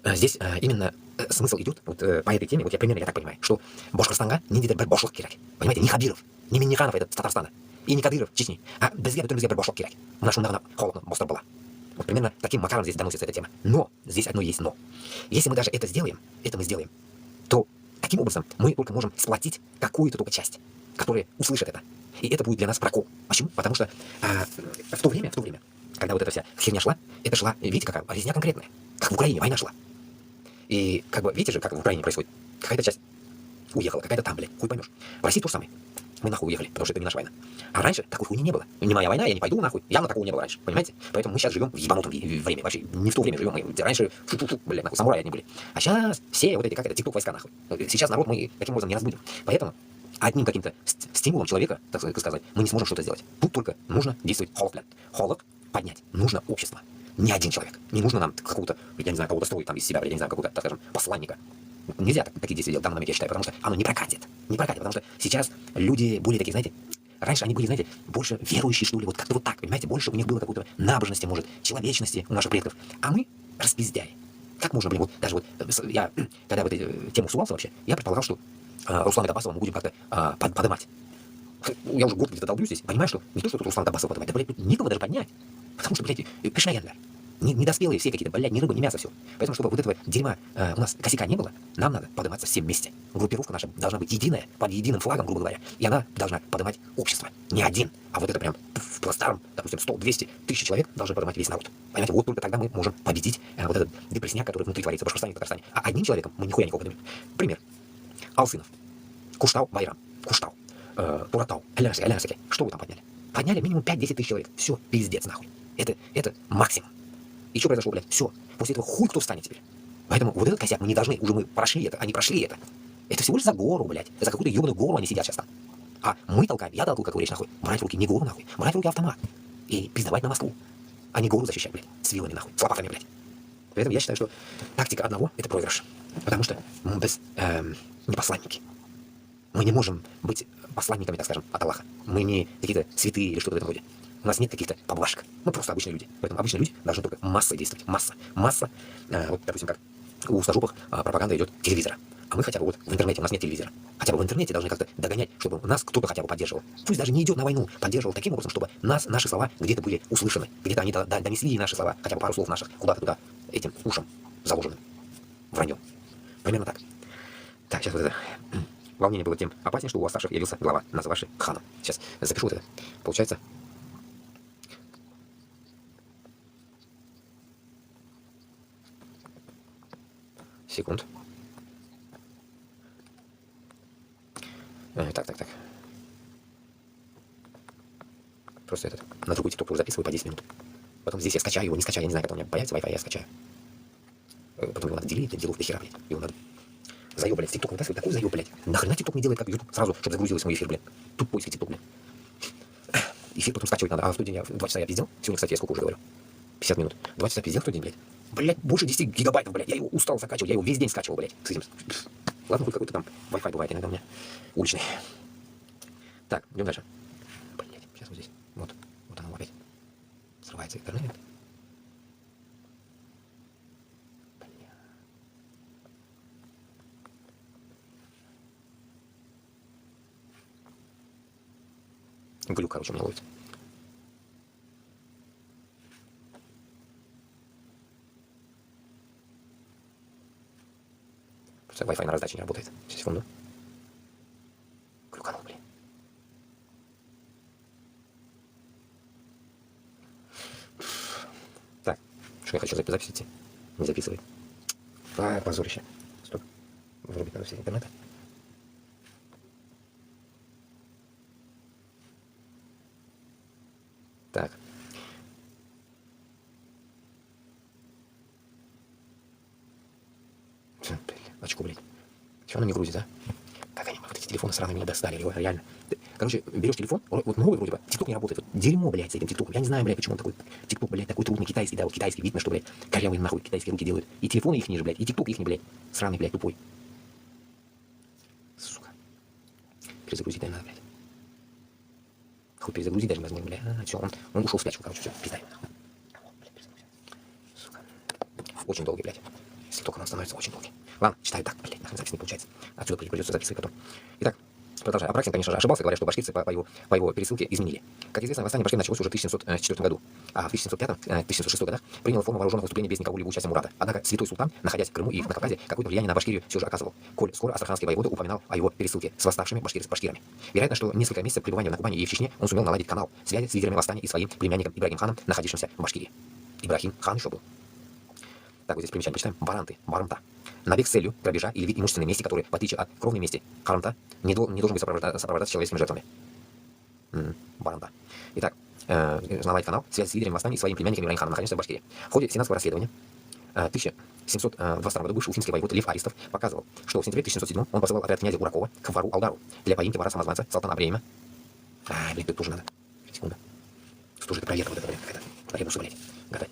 [SPEAKER 1] Здесь именно смысл идет вот, по этой теме, вот я примерно так понимаю, что Башкортстанга не видит бір бошлық керек. Понимаете, не Хабиров, не Минниханов это с Татарстана, и не Кадыров Чечни, а бізге бір бошлық керек. У нас шундағына холодно, бостр была. Вот примерно таким макаром здесь доносится эта тема. Но, здесь одно есть но. Если мы даже это сделаем, то таким образом мы только можем сплотить какую-то только часть, которая услышит это. И это будет для нас прокол. Почему? Потому что в то время, когда вот эта вся херня шла, это шла, видите, какая резня конкретная. Как в Украине война шла. И как бы, видите же, как в Украине происходит. Какая-то часть уехала, какая-то там, блядь, хуй поймешь. В России то же самое. Мы нахуй уехали, потому что это не наша война. А раньше такой хуйни не было. Не моя война, я не пойду нахуй. Явно такого не было раньше, понимаете? Поэтому мы сейчас живем в ебанутом время. Вообще не в то время живем. Мы раньше, блядь, нахуй, самураи одни были. А сейчас все вот эти, как это, тикток войска, нахуй. Сейчас народ мы таким образом не разбудим. Поэтому одним каким-то стимулом человека, так сказать, мы не сможем что-то сделать. Тут только нужно действовать холод, блядь. Холод поднять. Нужно общество. Не один человек. Не нужно нам какого-то, я не знаю, кого-то строить там из себя, я не знаю, какого-то, так скажем, посланника. Нельзя такие действия делать в данный момент, я считаю, потому что оно не прокатит. Не прокатит, потому что сейчас люди более такие, знаете, раньше они были, знаете, больше верующие, что ли, вот как-то вот так, понимаете, больше у них было какой-то набожности, может, человечности у наших предков. А мы распиздяи. Как можно, блин, вот даже вот я, когда в эту тему сувался вообще, я предполагал, что Руслана Дабасова мы будем как-то подымать. Я уже год где-то долблюсь здесь, понимаю, что не то, что тут Руслана Дабасова подымать, да, блядь, некого даже поднять. Потому что, блядь, пешнаяндар. Недоспелые все какие-то, блядь, ни рыба, ни мясо, все. Поэтому, чтобы вот этого дерьма у нас косяка не было, нам надо подниматься всем вместе. Группировка наша должна быть единая, под единым флагом, грубо говоря. И она должна поднимать общество. Не один, а вот это прям в плацдарм, допустим, 100, 200, 1000 человек должны поднимать весь народ. Понимаете, вот только тогда мы можем победить вот этот депрессняк, который внутри творится в Башкортостане и Татарстане. А одним человеком мы нихуя никого поднимем. Пример. Алсынов, Куштау, Байрам, Куштау, Туратау, Элясаки. Что вы там подняли? Подняли минимум 5-10 тысяч человек. Все, пиздец, нахуй. Это максимум. И что произошло, блядь? Все. После этого хуй кто встанет теперь. Поэтому вот этот косяк мы не должны. Уже мы прошли это, они прошли это. Это всего лишь за гору, блядь. За какую-то ебаную гору они сидят сейчас там. А мы толкаем, я толкаю, как говоришь, нахуй. Брать в руки не гору, нахуй. Брать в руки автомат. И пиздовать на Москву. А не гору защищать, блядь. С вилами, нахуй. С лопатами, блядь. Поэтому я считаю, что тактика одного — это проигрыш. Потому что мы не посланники. Мы не можем быть посланниками, так скажем, от Аллаха. Мы не какие-то святые или что-то в этом роде. У нас нет каких-то поблажек. Мы просто обычные люди. Поэтому обычные люди должны только массой действовать. Масса. Вот, допустим, как у устажопых пропаганда идет телевизора. А мы хотя бы вот в интернете, у нас нет телевизора. Хотя бы в интернете должны как-то догонять, чтобы нас кто-то хотя бы поддерживал. Пусть даже не идет на войну, поддерживал таким образом, чтобы наши слова где-то были услышаны. Где-то они донесли наши слова, хотя бы пару слов наших, куда-то туда, этим ушам заложенным враньем. Примерно так. Так, сейчас вот это. Волнение было тем опаснее, что у восставших явился глава, называвший ханом. Сейчас запишу вот это. Получается... Секунд. Так. Просто на другой тикток записываю по 10 минут. Потом здесь я скачаю его, не скачаю, я не знаю, когда у меня появится Wi-Fi, я скачаю. Потом его надо делить, делов до хера, блядь. Его надо заеб, блядь, тикток вытаскивать, такой заеб, блядь. Нахрена тикток не делает, как YouTube, сразу, чтобы загрузился мой эфир, блядь. Тут поиски тикток, блядь. Эфир потом скачивать надо, а в тот день 2 часа я пиздел. Сегодня, кстати, я сколько уже говорю? 50 минут. 2 часа пиздел в тот день, блядь. Блядь, больше 10 гигабайтов, блядь. Я его устал закачивать, я его весь день скачивал, блядь. С этим. Ладно, хоть какой-то там Wi-Fi бывает иногда у меня. Уличный. Так, идем дальше. Блядь, сейчас вот здесь. Вот оно опять. Срывается интернет. Глюк, короче, у меня ловит. Просто Wi-Fi на раздаче не работает. Сейчас, секунду. Глюканул, блин. Так, что я хочу запись идти? Не записывай. Позорище. Стоп. Врубить надо все интернета. Так. Очко, блядь. Чего оно не грузит, а? Как они могут Эти телефоны сраные меня достали, реально. Короче, берешь телефон, вот новый вроде бы, ТикТок не работает. Вот дерьмо, блядь, с этим ТикТоком. Я не знаю, блядь, почему он такой ТикТок, блядь, такой трудный, китайский, да, вот китайский, видно, что, блядь, корявые нахуй китайские руки делают. И телефоны их ниже, блядь, и ТикТок их не, блядь, сраный, блядь, тупой. Сука. Перезагрузить, наверное, надо, блядь. Хоть перезагрузить даже возможно, блядь. Все, он ушел в спячку, короче, все, пизда его, нахуй. Сука. Очень долгий, блядь. Если только он становится очень долгий. Ладно, читаю так, блядь, нахрен запись не получается. Отсюда придется записывать потом. Итак, продолжаю. Апраксин, конечно же, ошибался, говоря, что башкирцы по его пересылке изменили. Как известно, восстание башкир началось уже в 1704 году, а в 1705-1706 годах приняло форму вооруженного выступления без никакого-либо участия Мурата. Однако святой султан, находясь в Крыму и в Кавказе, какое-то влияние на Башкирию все же оказывал, коль скоро астраханский воевода упоминал о его пересылке с восставшими башкирами. Вероятно, что несколько месяцев пребывания на Кубани и в Чечне он сумел наладить канал связи с лидерами восстания и своим племянником Ибрагим ханом, находившимся в Башкирии. Ибрагим хан еще был. Так, вот здесь примечание почитаем. Баранта. Набег с целью грабежа или вид имущественной мести, который, в отличие от кровной мести, харамта, не должен быть сопровождаться человеческими жертвами. Баранта. Итак, наладить канал связи с лидерами восстания и своим племянником Ибрагим ханом, находившимся в Башкирии. В ходе сенатского расследования 1722 году бывший уфимский воевода Лев Аристов показывал, что в сентябре 1707 он посылал отряд князя Гуракова к вору Алдару для поимки вора-самозванца Салтана Абреема. Блин, тут тоже надо. Секунду. Что же это проверка вот эта, блин, какая-то? Ребусы, блядь. Гадай.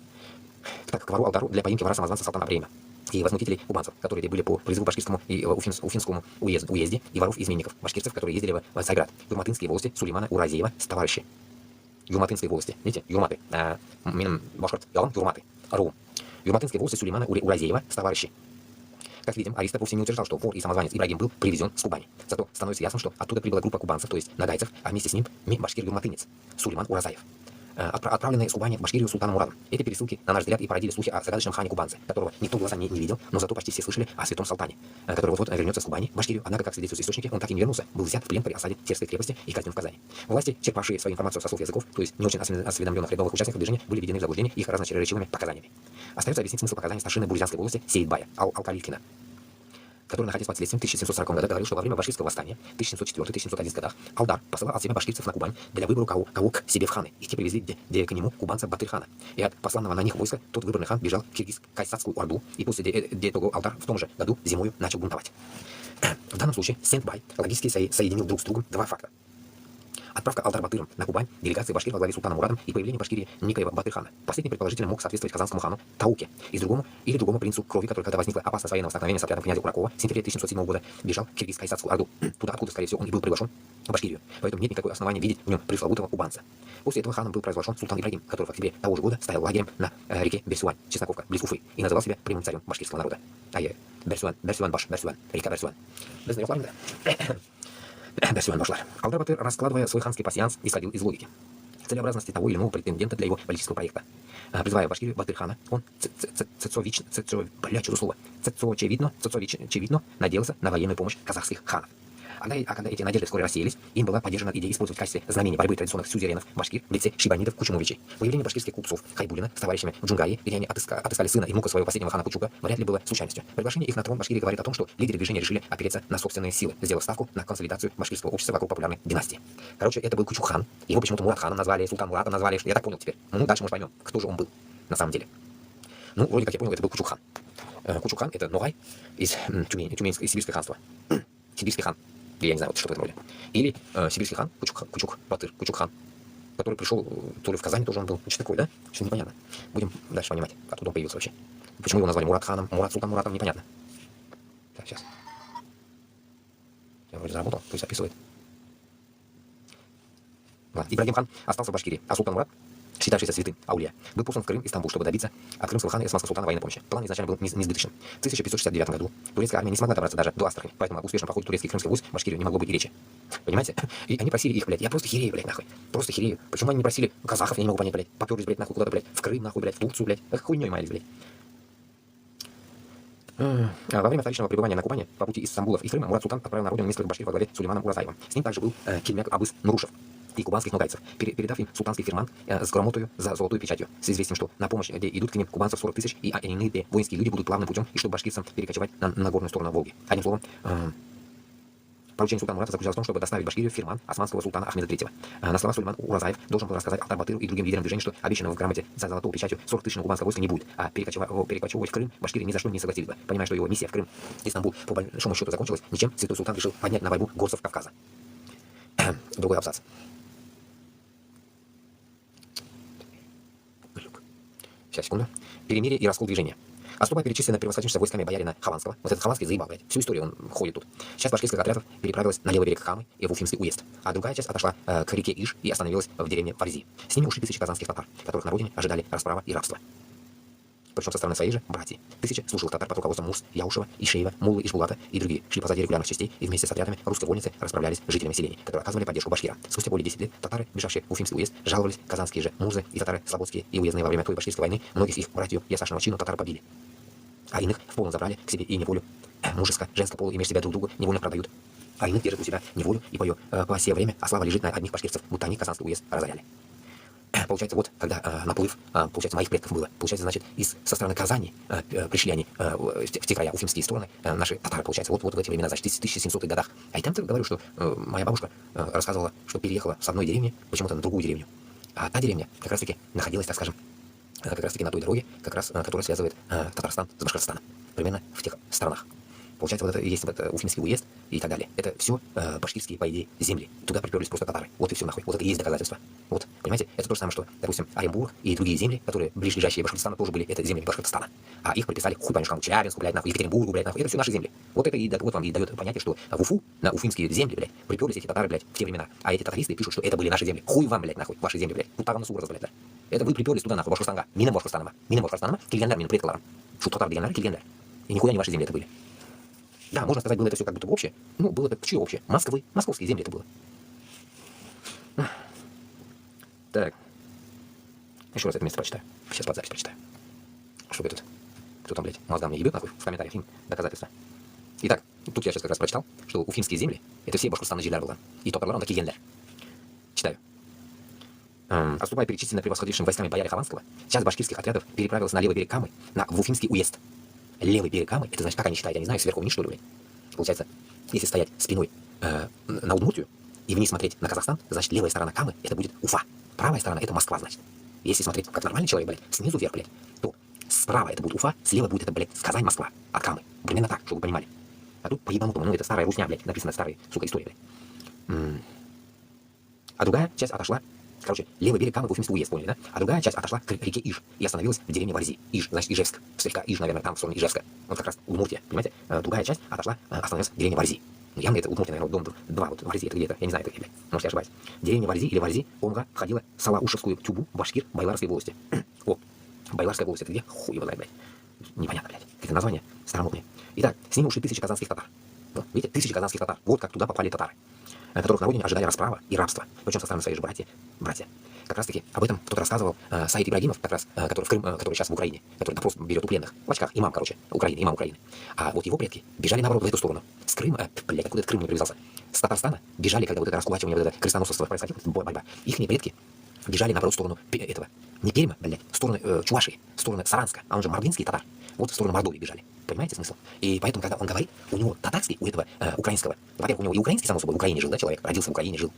[SPEAKER 1] Так, к вору Алдару для поимки вора-самозванца Салтана Абреема и возмутителей кубанцев, которые были по призыву башкирскому и уфимскому уезде, и воров-изменников, башкирцев, которые ездили в Царьград, Юрматынские волости Сулеймана Уразеева с товарищи. Юрматынские волости, видите, Юрматы, башкирт, Юрматы, Ру. Юрматынские волости Сулеймана Уразеева с товарищи. Как видим, Аристов вовсе не утверждал, что вор и самозванец Ибрагим был привезен с Кубани. Зато становится ясно, что оттуда прибыла группа кубанцев, то есть нагайцев, а вместе с ним башкир-юрматынец Сулейман Уразаев, отправленные с Кубани в Башкирию султаном Мурадом. Эти пересылки, на наш взгляд, и породили слухи о загадочном хане кубанце, которого никто глаза не видел, но зато почти все слышали о святом Салтане, который вот-вот вернется с Кубани в Башкирию, однако, как свидетельствуют источники, он так и не вернулся, был взят в плен при осаде Терской крепости и казнен в Казани. Власти, черпавшие свою информацию со слов языков, то есть не очень осведомленных рядовых участников движения, были введены в заблуждение их разночеречивыми показаниями. Остается объяснить смысл показаний старшины Бурзянской волости Сейдбая Алкалиткина, который, находясь под следствием в 1740 году, говорил, что во время башкирского восстания в 1704-1711 годах Алдар посылал от себя башкирцев на Кубань для выбора кого к себе в ханы, и те привезли к нему кубанца Батыр-хана. И от посланного на них войска тот выбранный хан бежал в Киргиз-Кайсацкую Орду, и после этого Алдар в том же году зимою начал бунтовать. В данном случае Сент-Бай логически соединил друг с другом два факта. Отправка Алдар-Батыром на Кубань, делегации башкир во главе султана Мурадом и появление в Башкирии некоего Батыр-хана. Последний, предположительно, мог соответствовать казанскому хану Тауке и другому принцу крови, который, когда возникла опасность военного столкновения с отрядом князя Куракова, в сентябре 1707 года бежал в Киргиз-Кайсацкую Орду, туда, откуда, скорее всего, он и был приглашен в Башкирию. Поэтому нет никакого основания видеть в нем пресловутого кубанца. После этого ханом был провозглашен султан Ибрагим, который в октябре того же года стоял лагерем на реке Берсуань, Чесноковка, близ Уфы, и называл себя прямым царем башкирского народа. Берсуань, река Берсуань. Берсуань башлар. Алдар-Батыр, раскладывая свой ханский пасьянс, исходил из логики целесообразности того или иного претендента для его политического проекта. Призывая в Башкирию Батыр-хана, он цецовичевидно надеялся на военную помощь казахских ханов. А когда эти надежды вскоре рассеялись, им была поддержана идея использовать в качестве знамени борьбы традиционных сюзеренов башкир в лице шибанидов Кучумовичей. Появление башкирских купцов Хайбулина с товарищами в Джунгаи, где они отыскали сына и внука своего последнего хана Кучука, вряд ли было случайностью. Приглашение их на трон Башкирии говорит о том, что лидеры движения решили опереться на собственные силы, сделав ставку на консолидацию башкирского общества вокруг популярной династии. Короче, это был Кучук-хан. Его почему-то Мурат-ханом назвали, Султан Муратом назвали. Я так понял теперь. Ну, дальше мы поймем, кто же он был на самом деле. Ну, вроде как я понял, это был Кучук-хан. Кучук-хан — это Ногай из Тюменского, из Сибирского ханства. Сибирский хан. Я не знаю, вот что в этом роли. Или сибирский хан, Кучук-Батыр, Кучук-хан, который пришел то ли в Казани, тоже он был. Что такое, да? Что непонятно. Будем дальше понимать, откуда он появился вообще. Почему его назвали Мурат-ханом, Султан Муратом, непонятно. Так, сейчас. Я вроде заработал, пусть записывает. Ладно, Ибрагим хан остался в Башкирии, а Султан Мурат, считавшийся святым Аулия, был послан в Крым и Стамбул, чтобы добиться от крымского хана и османского султана военной помощи. План изначально был несбыточным. В 1569 году турецкая армия не смогла добраться даже до Астрахани, поэтому об успешном походе турецких крымских войск в Башкирию не могло быть и речи. Понимаете? И они просили их, блядь, я просто херею, блядь, нахуй. Просто херею. Почему они не просили казахов, я не могу понять, блядь, попёрлись, блядь, нахуй куда-то, блядь, в Крым, нахуй, блядь, в Турцию, блядь, как хуйнёй маялись, блядь. Во время вторичного пребывания на Кубани по пути из Стамбулов и Крыма Мурат Султан отправил на родину нескольких башкир во главе с Сулейманом Уразаевым. С ним также был Кельмяк Абыс Нурушев и кубанских ногайцев, передав им султанский фирман с грамотою за золотой печатью, с известием, что на помощь где идут к ним кубанцев 40 тысяч, и иные воинские люди будут плавным путем, и чтобы башкирцам перекочевать на горную сторону Волги. Одним словом, Поручение султана Мурата заключалось в том, чтобы доставить в Башкирию фирман османского султана Ахмеда III. На слова Сулейман Уразаев должен был рассказать Алтар-Батыру и другим лидерам движения, что обещанного в грамоте за золотой печатью 40 тысяч кубанского войска не будет, а перекочевывать в Крым башкиры ни за что не согласились бы. Понимая, что его миссия в Крым и Стамбул по большому счету закончилась ничем, святой султан решил поднять на борьбу горцев Кавказа. Другой абзац. Сейчас, секунду. Перемирие и раскол движения. Отступая перечисленно превосходившимся войсками боярина Хованского. Вот этот Хованский заебал, блядь. Всю историю он ходит тут. Часть башкирских отрядов переправилась на левый берег Хамы и в Уфимский уезд, а другая часть отошла к реке Иж и остановилась в деревне Фарзи. С ними ушли тысячи казанских татар, которых на родине ожидали расправа и рабство. Причем со стороны своей же братьев. Тысячи слушал татар под руководством Мурс, Яушева, Ишеева, Муллы, Ишбулата и другие шли позади регулярных частей и вместе с отрядами русской вольницы расправлялись с жителями селений, которые оказывали поддержку башкирам. Спустя более 10 лет татары, бежавшие в Уфимский уезд, жаловались, казанские же мурзы и татары слободские и уездные во время той башкирской войны многих их братьев ясашного чину татары побили. А иных в полном забрали к себе и неволю. Мужеско, женское полу и между себя друг другу невольно продают. А иных держат у себя неволю и по сие время, а слава лежит на одних башкирцев, будто они казанский уезд разоряли. Получается, вот, когда наплыв, получается, моих предков было, получается, значит, со стороны Казани пришли они в те края, уфимские стороны, наши татары, получается, вот в эти времена, значит, в 1700-х годах. А и там говорю, что моя бабушка рассказывала, что переехала с одной деревни почему-то на другую деревню. А та деревня как раз-таки находилась, так скажем, как раз-таки на той дороге, как раз, которая связывает Татарстан с Башкортостаном, примерно в тех сторонах. Получается, вот это есть вот Уфимский уезд и так далее. Это все башкирские, по идее, земли. Туда приперлись просто татары. Вот и все нахуй. Вот это и есть доказательства. Вот, понимаете? Это то же самое, что, допустим, Оренбург и другие земли, которые ближайшие Башкортостану, тоже были, это земли Башкортостана. А их приписали хуй поймешь кому, Челябинску, блядь, нахуй, Екатеринбургу, блядь, нахуй. Это все наши земли. Вот это и вот вам и дает понятие, что в Уфу, на уфимские земли, блядь, приперлись эти татары, блядь, в те времена. А эти татаристы пишут, что это были наши земли. Хуй вам, блядь, нахуй, ваши земли, блядь. Тут таван насур блядь. Это вы приперлись туда, нахуй, Башкортостанга. Мином Башкортостанга, Кильгендар, мином предкларом. Что татар Кильгендар, Кильгендар. И нихуя не ваши земли это были. Да, можно сказать, было это все как будто общее. Ну, было это чье общее? Москвы, московские земли это было. Так. Еще раз это место прочитаю. Сейчас под запись прочитаю. Что это? Кто там, блядь, мозгам не ебет, нахуй, в комментариях им доказательства. Итак, тут я сейчас как раз прочитал, что уфимские земли, это все Башкортостан и Жиляр было. И Топарлар, он такие Генлер. Читаю. Отступая перечисленно превосходившим войсками бояре Хованского, часть башкирских отрядов переправилась на левый берег Камы, в Уфимский уезд. Левый берег Камы, это значит, как они считают, я не знаю, сверху вниз, что ли, блядь. Получается, если стоять спиной на Удмуртию и вниз смотреть на Казахстан, значит, левая сторона Камы, это будет Уфа. Правая сторона, это Москва, значит. Если смотреть как нормальный человек, блядь, снизу вверх, блядь, то справа это будет Уфа, слева будет это, блядь, Казань, Москва, от Камы. Примерно так, чтобы вы понимали. А тут по-ебанутому, ну это старая русня, блядь, написано старая, сука, история, блядь. А другая часть отошла. Короче, левый берег Камы в Уфимский уезд, поняли, да? А другая часть отошла к реке Иж и остановилась в деревне Варзи. Иж, значит, Ижевск. Слегка Иж, наверное, там, в сторону Ижевска. Вот как раз Удмуртия, понимаете? Другая часть отошла, остановилась в деревне Варзи. Ну, явно это Удмуртия, наверное, дом 2, вот Варзи, это где-то, я не знаю, это где, блядь. Может, я ошибаюсь. Деревня Варзи или Варзи, Онга, входила в Салаушевскую тюбу, Башкир, Байларской волости. О, Байларская волость, это где? Хуй его знает, блядь. Непонятно, блядь. Это название старомодное. Итак, с ними ушли тысячи казанских татар. Вот, видите, тысячи казанских татар. Вот как туда попали татары, которых на родине ожидали расправа и рабство, причем со стороны своей же братья. Как раз таки об этом кто-то рассказывал, Саид Ибрагимов, как раз, который в Крым, который сейчас в Украине, который допрос берет у пленных, в очках, имам, короче, имам Украины. А вот его предки бежали, наоборот, в эту сторону. С Крыма, блядь, откуда Крым не привязался? С Татарстана бежали, когда вот это раскулачивание, вот это крестоносство происходило, борьба. Ихние предки бежали, наоборот, в сторону этого, не Перма, блядь, в сторону Чувашии, в сторону Саранска, а он же мордвинский татар. Вот в сторону Мордовии бежали. Понимаете смысл? И поэтому, когда он говорит, у него татарский, у этого украинского, во-первых, у него и украинский, само собой, в Украине жил, да, человек, родился в Украине, жил.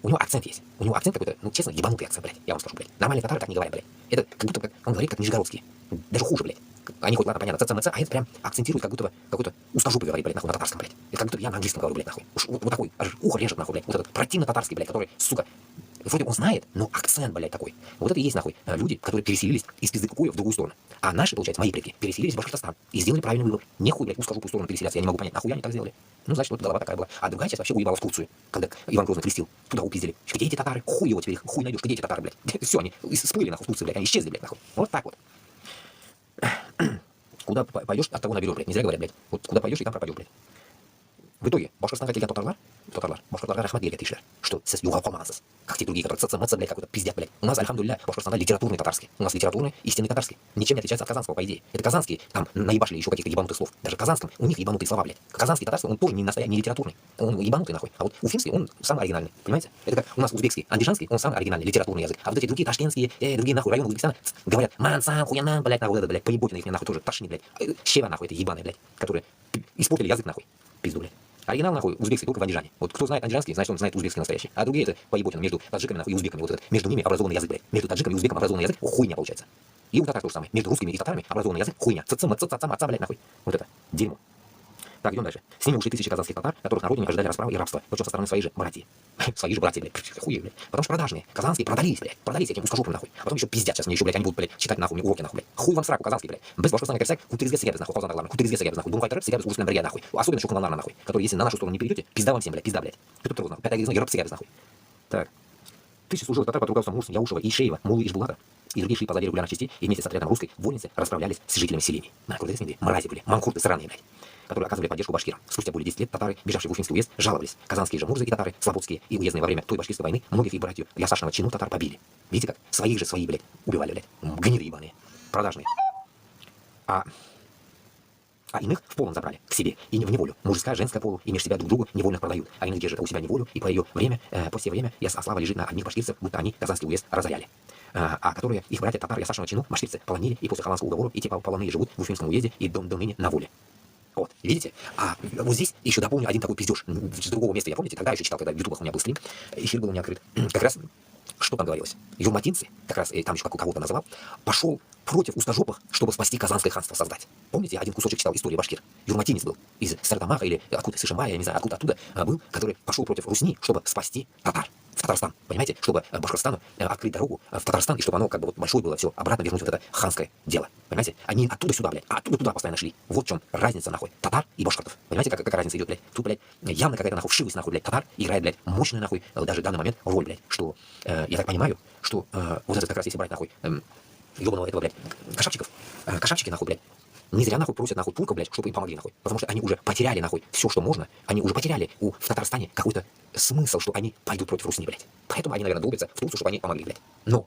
[SPEAKER 1] У него акцент есть. У него акцент какой-то, ну, честно, ебанутый акцент, блядь, я вам скажу, блядь. Нормальные татары так не говорят, блядь. Это как будто как, он говорит, как нижегородские. Даже хуже, блядь. Они хоть, ладно, понятно, ЦЦМЦ, а это прям акцентирует, как будто какой-то узкожопый говорит, блядь, нахуй, на татарском, блядь. Это как будто я на английском говорю, блядь, нахуй. Уж вот такой, аж ухо режет, нахуй, блядь. Вот этот противно татарский, блядь, который, сука, вроде он знает, но акцент, блядь, такой. Вот это и есть, нахуй, люди, которые переселились из пизды Кукуя в другую сторону. А наши, получается, мои предки, переселились в Башкортостан и сделали правильный выбор. Нехуй, блядь, узкожопую сторону переселяться, я не могу понять, нахуя они так сделали. Ну, значит, вот голова такая была. А другая часть вообще уебала в Турцию, когда Иван Грозный крестил. Туда упиздили. Где эти татары? Хуй его теперь, хуй найдешь, где эти татары, блядь. Все, они всплыли, нахуй, в Турции, блядь, они исчезли, блядь, нахуй. Вот так вот. Куда пойдешь, от того наберешь, блядь. Не зря говорят, блядь. Вот куда пойдешь, и там пропадешь, блядь. В итоге, Башкортостан келген татарлар, Башкортларга рахмат берген тиешлер, что сіз юғалып қалмағансыз. Как те другие, которые ЦЦМЦ, блядь, какой-то пиздят, блядь. У нас, альхамдулилля, Башкортостанда литературный татарский. У нас литературный, истинный татарский. Ничем не отличается от казанского, по идее. Это казанский, там наебашили еще каких-то ебанутых слов. Даже в казанском у них ебанутые слова, блядь. Казанский татарский, он тоже не настоящий, не литературный. Он ебанутый, нахуй. А вот уфимский, он самый оригинальный, понимаете? Это как у нас узбекский, андижанский, он самый оригинальный, литературный язык. А вот эти другие ташкентские, другие, нахуй, районы Узбекистана говорят, мансан, хуянан, блядь, нахуй, это, блядь, поеботина их, нахуй, тоже тошни, блядь. Щева, нахуй, это ебаные, блядь, которые испортили язык, нахуй. Пизду, блядь. Оригинал, нахуй, узбекский только в Андижане. Вот кто знает андижанский, значит, он знает узбекский настоящий. А другие это поеботины между таджиками, нахуй, и узбеками. Вот этот, между ними образованный язык, блядь. Между таджиками и узбеком образованный язык хуйня получается. И у татар то же самое. Между русскими и татарами образованный язык хуйня. Цацам, отца, блядь, нахуй. Вот это дерьмо. Так, идем дальше. С ними ушли тысячи казахских татар, которых на родине ожидали расправы и рабства. Причем со стороны своей же братьи. Свои же братья, блядь. Хуй, блядь. Потому что продажные. Казанские продались, блядь. Продались этим узкожопым, нахуй. А потом еще пиздят. Сейчас мне еще, блядь, они будут, блядь, читать, нахуй, мне уроки, нахуй, блядь. Хуй вам сраку, казанский, блядь. Без башкортостана керсек, кутыризге сегебез, нахуй, хозан главное. Кутыризге сегебез, нахуй. Думхайтер сегебез, улусная брия, нахуй. Особенно еще коммунарно, нахуй. Который, если на нашу сторону не перейдете, пизда вам всем, блядь, пизда, блядь. Кто тут нахуй. Пятая грязно, ероб сегебез, нахуй. Так. Тысячи служил татар под руководством Мурсин, Яушева, Ишеева, Мулы и Жбулата. И другие шли позади регулярных частей и вместе с отрядом русской вольницы расправлялись с жителями селений. Нахуй, это мрази были, манкурты сраные, блядь, которые оказывали поддержку башкирам. Спустя более 10 лет татары, бежавшие в Уфимский уезд, жаловались. Казанские же мурзы и татары, слободские и уездные во время той башкирской войны, многих их братьев ясашного чину татар побили. Видите как? Своих же свои, блядь, убивали, блядь. Гниды ебаные, продажные. А иных в полон забрали к себе и в неволю. Мужская, женская полу, и между себя друг другу невольно продают. А иных держат у себя неволю, и по ее время, по все время, слава лежит на одних башкирцев, будто они Казанский уезд разоряли. А которые их братья татары ясашного чину, башкирцы, полонили, и после Хованского уговора эти полонные живут в Уфимском уезде и до ныне на воле. Вот, видите? А вот здесь еще дополню один такой пиздеж. С другого места я, помните, тогда еще читал, когда в ютубах у меня был стрим, эфир был у меня открыт. Как раз, что там говорилось? Юрматинцы, как раз, там еще кого-то называл, пошел против устожопых, чтобы спасти Казанское ханство создать. Помните, я один кусочек читал истории башкир. Юрматинец был из Сардамаха или откуда, Сышимая, я не знаю, откуда оттуда был, который пошел против Русни, чтобы спасти татар. В Татарстан, понимаете, чтобы Башкортостану открыть дорогу в Татарстан, и чтобы оно как бы вот большое было, все, обратно вернуть вот это ханское дело, понимаете? Они оттуда сюда, блядь, а оттуда туда постоянно шли. Вот в чем разница, нахуй, татар и башкортов. Понимаете, какая разница идет, блядь? Тут, блядь, явно какая-то, нахуй, вшивость, нахуй, блядь, татар играет, блядь, мощную, нахуй, даже в данный момент роль, блядь, что, я так понимаю, что вот это как раз, если брать, нахуй, ебаного этого, блядь, кошавчики, нахуй, блядь, не зря, нахуй, просят, нахуй, турков, блядь, чтобы им помогли, нахуй. Потому что они уже потеряли, нахуй, все, что можно. Они уже потеряли в Татарстане какой-то смысл, что они пойдут против Русни, блядь. Поэтому они, наверное, долбятся в Турцию, чтобы они помогли, блядь. Но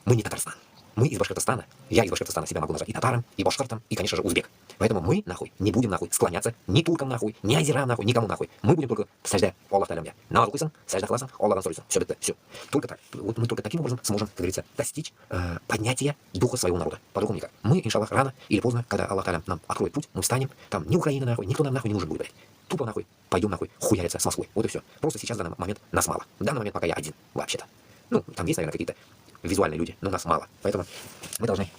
[SPEAKER 1] мы не Татарстан. Мы из Башкортостана. Я из Башкортостана себя могу назвать и татаром, и башкортом, и, конечно же, узбек. Поэтому мы, нахуй, не будем, нахуй, склоняться ни туркам, нахуй, ни азерам, нахуй, никому, нахуй. Мы будем только саждать Аллах Талям. Намаз укысан, саждать классан, Аллах Ансорисан. Все это, все. Только так. Вот мы только таким образом сможем, как говорится, достичь поднятия духа своего народа. По-другому никак. Мы, иншаллах, рано или поздно, когда Аллах Талям нам откроет путь, мы встанем, там ни Украина, нахуй, никто нам, нахуй, не нужен будет, блядь. Тупо, нахуй, пойдем, нахуй, хуяриться с Москвой. Вот и все. Просто сейчас, в данный момент, нас мало. В данный момент пока я один, вообще-то. Ну, там есть, наверное, какие-то визуальные люди, но нас мало. Поэтому мы должны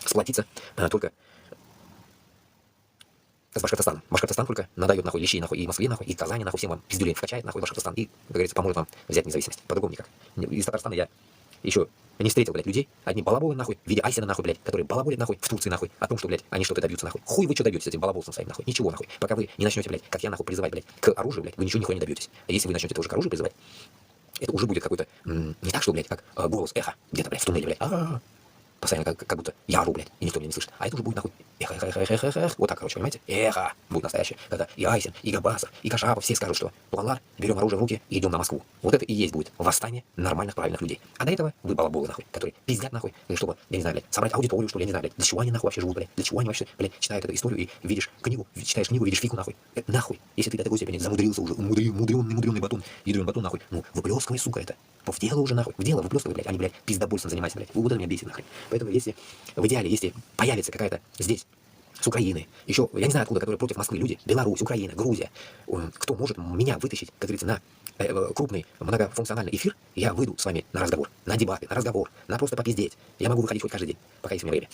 [SPEAKER 1] сплотиться только с Башкортостаном. Башкортостан только надает, нахуй, лещей, нахуй, и Москве, нахуй, и Казани, нахуй, всем вам пиздюлей вкачает, нахуй, Башкортостан, и, как говорится, поможет вам взять независимость. По-другому никак. Из Татарстана я еще не встретил, блядь, людей, одни балаболы, нахуй, в виде Айсена, нахуй, блядь, которые балаболят, нахуй, в Турции, нахуй, о том, что, блядь, они что-то добьются, нахуй. Хуй вы что добьетесь этим балаболством своим, нахуй? Ничего, нахуй. Пока вы не начнете, блядь, как я, нахуй, призывать, блядь, к оружию, блядь, вы ничего нихуя не добьетесь. А если вы начнете тоже к оружию призывать, это уже будет какой-то, не так, что, блядь, как голос эхо, где-то, блядь, в туннеле, блядь, постоянно как будто я ору, блядь, и никто меня не слышит. А это уже будет, нахуй, эхо. Вот так, короче, понимаете? Эхо будет настоящее. Когда и Айсен, и Габасов, и Кашапов все скажут, что планлар, берем оружие в руки и идем на Москву. Вот это и есть будет восстание нормальных, правильных людей. А до этого вы балаболы, нахуй, которые пиздят, нахуй, чтобы, я не знаю, блядь, собрать аудиторию, что ли, я не знаю, блядь, для чего они, нахуй, вообще живут, блядь, для чего они вообще, блядь, читают эту историю и видишь книгу, читаешь книгу, видишь фику, нахуй. Это нахуй. Если ты до такой степени замудрился уже, мудрёный батон, ядрёный батон, нахуй, ну, выплескивай, сука, это. В дело уже, нахуй, в дело выплескивай, блядь, а не, блядь, пиздобольством занимайся, блядь. Вот это меня бесит, нахуй. Поэтому если в идеале, если появится какая-то здесь, с Украины, еще, я не знаю откуда, которые против Москвы люди, Беларусь, Украина, Грузия, кто может меня вытащить, как говорится, на крупный многофункциональный эфир, я выйду с вами на разговор, на дебаты, на разговор, на просто попиздеть. Я могу выходить хоть каждый день, пока есть у меня время.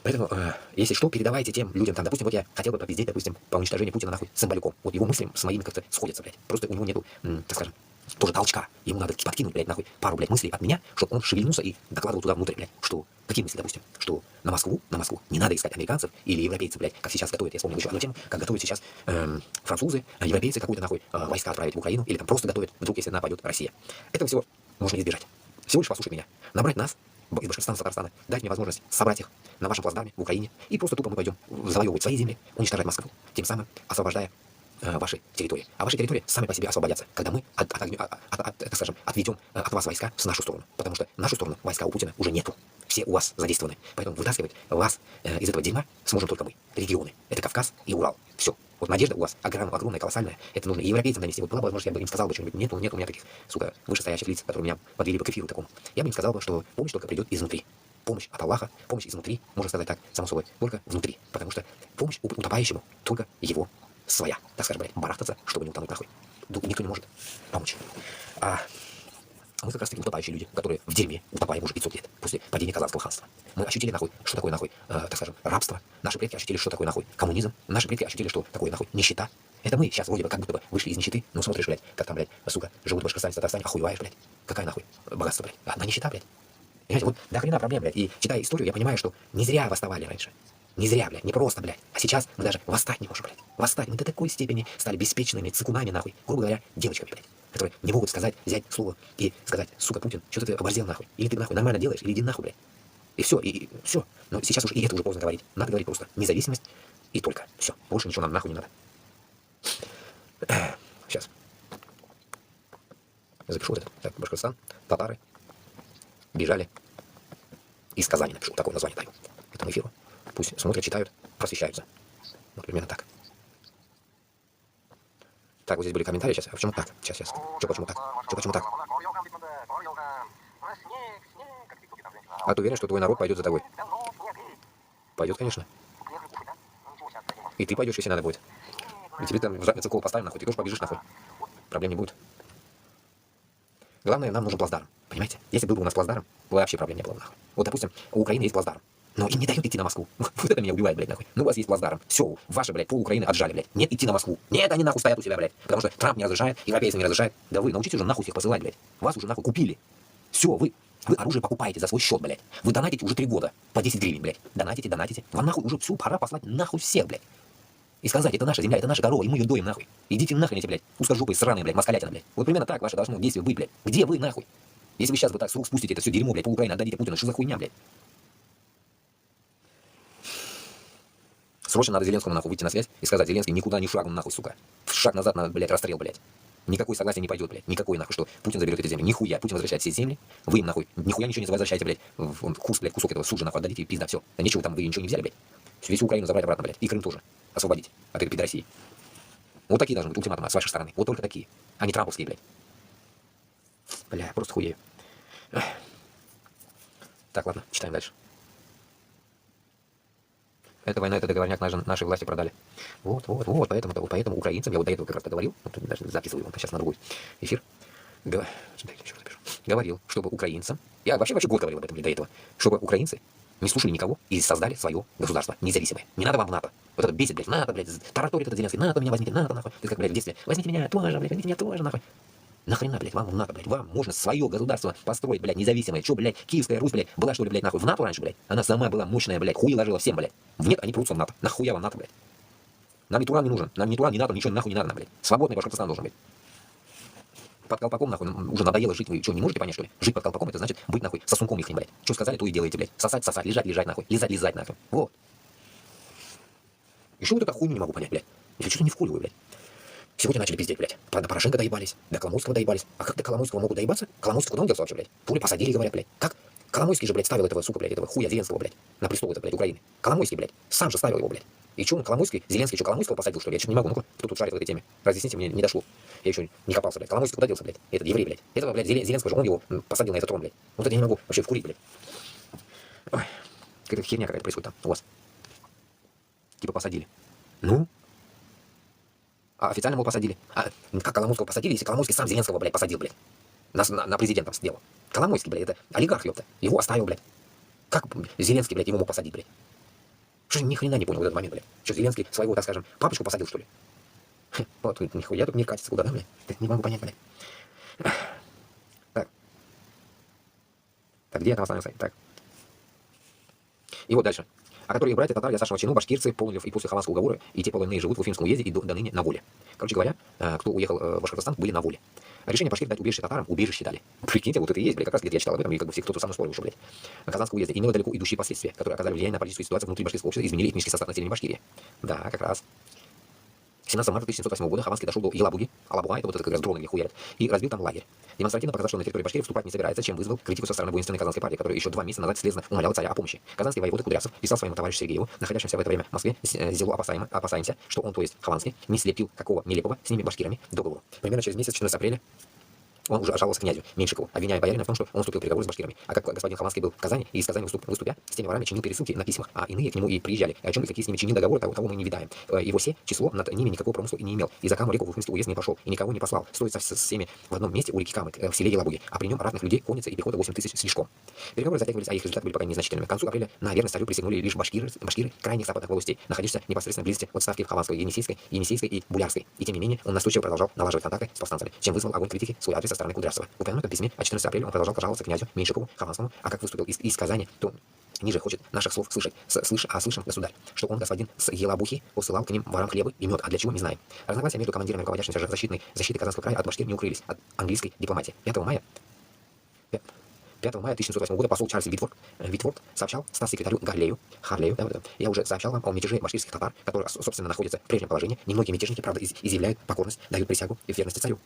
[SPEAKER 1] Поэтому, если что, передавайте тем людям, там, допустим, вот я хотел бы попиздеть, допустим, по уничтожению Путина, нахуй, Цымбалюком. Вот его мысли с моими как-то сходятся, блядь. Просто у него нету, так скажем, тоже толчка. Ему надо подкинуть, блядь, нахуй, пару, блядь, мыслей от меня, чтобы он шевельнулся и докладывал туда внутрь, блядь, что, какие мысли, допустим, что на Москву не надо искать американцев или европейцев, блядь, как сейчас готовят, я вспомнил еще одну тему, как готовят сейчас французы, европейцы какую-то, нахуй, войска отправить в Украину, или там просто готовят, вдруг, если нападет Россия. Этого всего можно избежать. Всего лишь послушать меня. Набрать нас из Башкортостана, Татарстана, дать мне возможность собрать их на вашем плацдарме в Украине, и просто тупо мы пойдем завоевывать свои земли, уничтожать Москву, тем самым освобождая ваши территории. А ваши территории сами по себе освободятся, когда мы, так скажем, отведем от вас войска с нашу сторону. Потому что нашу сторону войска у Путина уже нету. Все у вас задействованы. Поэтому вытаскивать вас из этого дерьма сможем только мы. Регионы. Это Кавказ и Урал. Все. Вот надежда у вас огромная, колоссальная. Это нужно и европейцам донести. Вот была бы возможность, я бы им сказал бы что-нибудь. Нет у меня таких, сука, вышестоящих лиц, которые меня подвели бы к эфиру такому. Я бы им сказал бы, что помощь только придет изнутри. Помощь от Аллаха, помощь изнутри, можно сказать так, само собой, только внутри. Потому что помощь утопающему только его своя, так скажем, блядь, барахтаться, чтобы не утонуть нахуй. Никто не может помочь. А мы как раз таки утопающие люди, которые в дерьме утопаем уже 500 лет после падения казанского ханства. Мы ощутили нахуй, что такое нахуй, так скажем, рабство. Наши предки ощутили, что такое нахуй коммунизм. Наши предки ощутили, что такое нахуй нищета. Это мы сейчас вроде бы как будто бы вышли из нищеты, но смотришь, блядь, как там, блядь, сука, живут в Башкортостане, Татарстане, охуеваешь, блядь. Какая нахуй богатство, блядь. Одна нищета, блядь. Понимаете, вот до хрена проблем, блядь. И читая историю, я понимаю, что не зря восставали раньше. Не зря, блядь, не просто, блядь. А сейчас мы даже восстать не можем, блядь. Восстать. Мы до такой степени стали беспечными цикунами, нахуй. Грубо говоря, девочками, блядь. Которые не могут сказать, взять слово и сказать, сука, Путин, что ты оборзел, нахуй. Или ты, нахуй, нормально делаешь, или иди нахуй, блядь. И все, и все. Но сейчас уже и это уже поздно говорить. Надо говорить просто независимость и только. Все. Больше ничего нам нахуй не надо. Сейчас. Я запишу вот это. Так, Башкортостан, татары бежали из Казани. Напишу. Такое название даю этому эфиру. Пусть смотрят, читают, просвещаются. Вот примерно так. Так, вот здесь были комментарии сейчас. А почему так? Сейчас. Что, почему так? Что, почему так? А ты уверен, что твой народ пойдет за тобой? Пойдет, конечно. И ты пойдешь, если надо будет. И тебе там в задницу кол поставим, нахуй, ты тоже побежишь, нахуй. Проблем не будет. Главное, нам нужен плацдарм. Понимаете? Если был бы у нас плацдарм, вообще проблем не было, нахуй. Вот, допустим, у Украины есть плацдарм. Но им не дают идти на Москву. Вот это меня убивает, блядь, нахуй. Ну, у вас есть плацдарм. Все, ваши, блядь, пол Украины отжали, блядь. Нет идти на Москву. Нет, они нахуй стоят у себя, блядь. Потому что Трамп не разрешает, европейцы не разрешают. Да вы научитесь уже нахуй всех посылать, блядь. Вас уже нахуй купили. Все, вы оружие покупаете за свой счет, блядь. Вы донатите уже 3 года по 10 гривен, блядь. Донатите. Вам нахуй уже всю пора послать нахуй всех, блядь. И сказать, это наша земля, это наша корова, и мы ее доим, нахуй. Идите нахрен эти, блядь, узкожопые, сраные, блядь, москалятина, блядь. Вот примерно так ваше должно действие быть, блядь. Где вы, нахуй? Если вы сейчас вот так с рук спустите это все дерьмо, блядь, по Украине отдадите Путину, что за хуйня, блядь? Срочно надо Зеленскому, нахуй, выйти на связь и сказать, Зеленский, никуда не шагом, нахуй, сука. Шаг назад надо, блядь, расстрел, блядь. Никакой согласия не пойдет, блядь. Никакой, нахуй, что Путин заберет эти земли. Нихуя. Путин возвращает все земли. Вы им, нахуй, нихуя ничего не возвращаете, блядь. Курс, блядь, кусок этого суджа, нахуй, отдадите и пизда, все. Да ничего там, вы ничего не взяли, блядь. Всю Украину забрать обратно, блядь. И Крым тоже. Освободить от этой пидорасии. Вот такие должны быть ультиматумы с вашей стороны. Вот только такие. А не трамповские, блядь. Бля, просто хуею. Так, ладно, читаем дальше. Эта война, это договорняк наши власти продали. Вот, поэтому украинцам, я вот до этого как раз говорил, вот даже записываю его, сейчас на другой эфир, говорил, чтобы украинцам, я вообще год говорил об этом до этого, чтобы украинцы не слушали никого и создали свое государство независимое. Не надо вам НАТО. Вот это бесит, блядь, НАТО, блядь, тараторит это Зеленский, НАТО меня возьмите, НАТО, нахуй. Ты как, блядь, в детстве, возьмите меня тоже, блядь, возьмите меня тоже, нахуй. Нахрена, блядь, вам НАТО, блядь, вам можно свое государство построить, блядь, независимое. Че, блядь, Киевская Русь, блядь, была, что ли, блядь, нахуй, в НАТО раньше, блядь? Она сама была мощная, блядь, хуй ложила всем, блядь. Нет, они прутся в НАТО. Нахуя вам НАТО, блядь? Нам ни Туран не нужен. Нам ни Туран, ни НАТО, ничего нахуй не надо нам, блядь. Свободный Башкортостан должен быть. Под колпаком, нахуй, уже надоело жить. Вы что, не можете понять, что ли? Жить под колпаком, это значит быть, нахуй, сосунком ихним, блядь. Что сказали, то и делаете, блядь. Сосать, лежать, нахуй. Лизать, нахуй. Вот. Еще вот эту хуйню не могу понять, блядь. Я что-то не вкуриваю, блядь. Сегодня начали пиздеть, блядь. До Порошенко доебались, до Коломойского доебались. А как до Коломойского могут доебаться? Коломойский куда он делся вообще, блядь? То ли посадили, говорят, блядь. Как? Коломойский же, блядь, ставил этого, сука, блядь, этого хуя Зеленского, блядь, на престол, это, блядь, Украины. Коломойский, блядь, сам же ставил его, блядь. И что он, Коломойский, Зеленский, что, Коломойского посадил, что ли? Я что-то не могу, ну-ка, кто тут шарит в этой теме? Разъясните, мне не дошло. Я еще не копался, блядь. Коломойский куда делся, блядь? Этот еврей, блядь. Этого, блядь, Зеленского же, он его посадил на этот трон, блядь. Вот это я не могу вообще вкурить, блядь. Ой, какая-то херня какая-то происходит там у вас. Типа посадили. Ну? А официально его посадили. А как Коломойского посадили, если Коломойский сам Зеленского, блядь, посадил, блядь. На президентом сделал. Коломойский, блядь, это олигарх, ёпта. Его оставил, блядь. Как Зеленский, блядь, его мог посадить, блядь? Что ни хрена не понял в этот момент, блядь. Что, Зеленский своего, так скажем, папочку посадил, что ли? Вот, нихуя тут мир катится куда, да, блядь? Не могу понять, блядь. Так. Так, где я там остановился? Так. И вот дальше. А которые братья татар Ясашева чину, башкирцы, полные и после Хованского уговора, и те полонные живут в Уфимском уезде и до ныне на воле. Короче говоря, кто уехал в Башкортостан, были на воле. Решение Башкир дать убежище татарам, убежище дали. Прикиньте, вот это и есть, блядь, как раз где-то я читал об этом, и как бы все кто-то со мной спорил уже, блядь. Казанского уезда имело далеко идущие последствия, которые оказали влияние на политическую ситуацию внутри башкирского общества и изменили этнический состав населения Башкирии. Да, как раз. 17 марта 1708 года Хованский дошел до Елабуги, Алабуга, это вот это как раз дроны где хуярят, и разбил там лагерь. Демонстративно показал, что на территории Башкирии вступать не собирается, чем вызвал критику со стороны воинственной казанской партии, которая еще 2 месяца назад слезно умоляла царя о помощи. Казанский воевода Кудрявцев писал своему товарищу Сергееву, находящемуся в это время в Москве, зело опасаемся, что он, то есть Хованский, не слепил какого нелепого с ними башкирами договору. Примерно через месяц, 14 апреля Он уже жаловался князю Меньшикову, обвиняя боярина в том, что он вступил в переговоры с башкирами. А как господин Хованский был в Казани, и из Казани выступя, с теми ворами чинил пересылки на письмах, а иные к нему и приезжали. О чем и какие с ними чинил договоры, того мы не видаем. Его число над ними никакого промысла и не имел. И за Каму реку в Уфимский уезд не пошел, и никого не послал. Стоит со всеми в одном месте у реки Камы, в селе Елабуги, а при нем ратных людей, конница и пехота 8 тысяч слишком. Переговоры затягивались, а их результаты были пока незначительными. К концу апреля на верность царю присягнули лишь башкиры крайних западных областей, находящихся непосредственно близости от ставки в Хованской, Енисейской и Булярской. И тем не менее он настойчиво продолжал налаживать контакты с повстанцами, чем вызвал огонь критики в свой адрес со стороны Кудрявцева. В упомянутом письме от 14 апреля он продолжал жаловаться князю Меньшикову, Хованскому, а как выступил из Казани, то ниже хочет наших слов слышать. Слышим, государь, что он, господин с Елабухи, посылал к ним ворам хлебы и мед, а для чего, не знаем. Разногласия между командирами, руководящими защиты Казанского края от башкир не укрылись от английской дипломатии. 5 мая 1708 года посол Чарльз Витворд сообщал статс-секретарю Харлею, я уже сообщал вам о мятеже башкирских татар, которые, собственно, находятся в прежнем положении. Немногие мятежники, правда, изъявляют покорность, дают присягу и верности царю.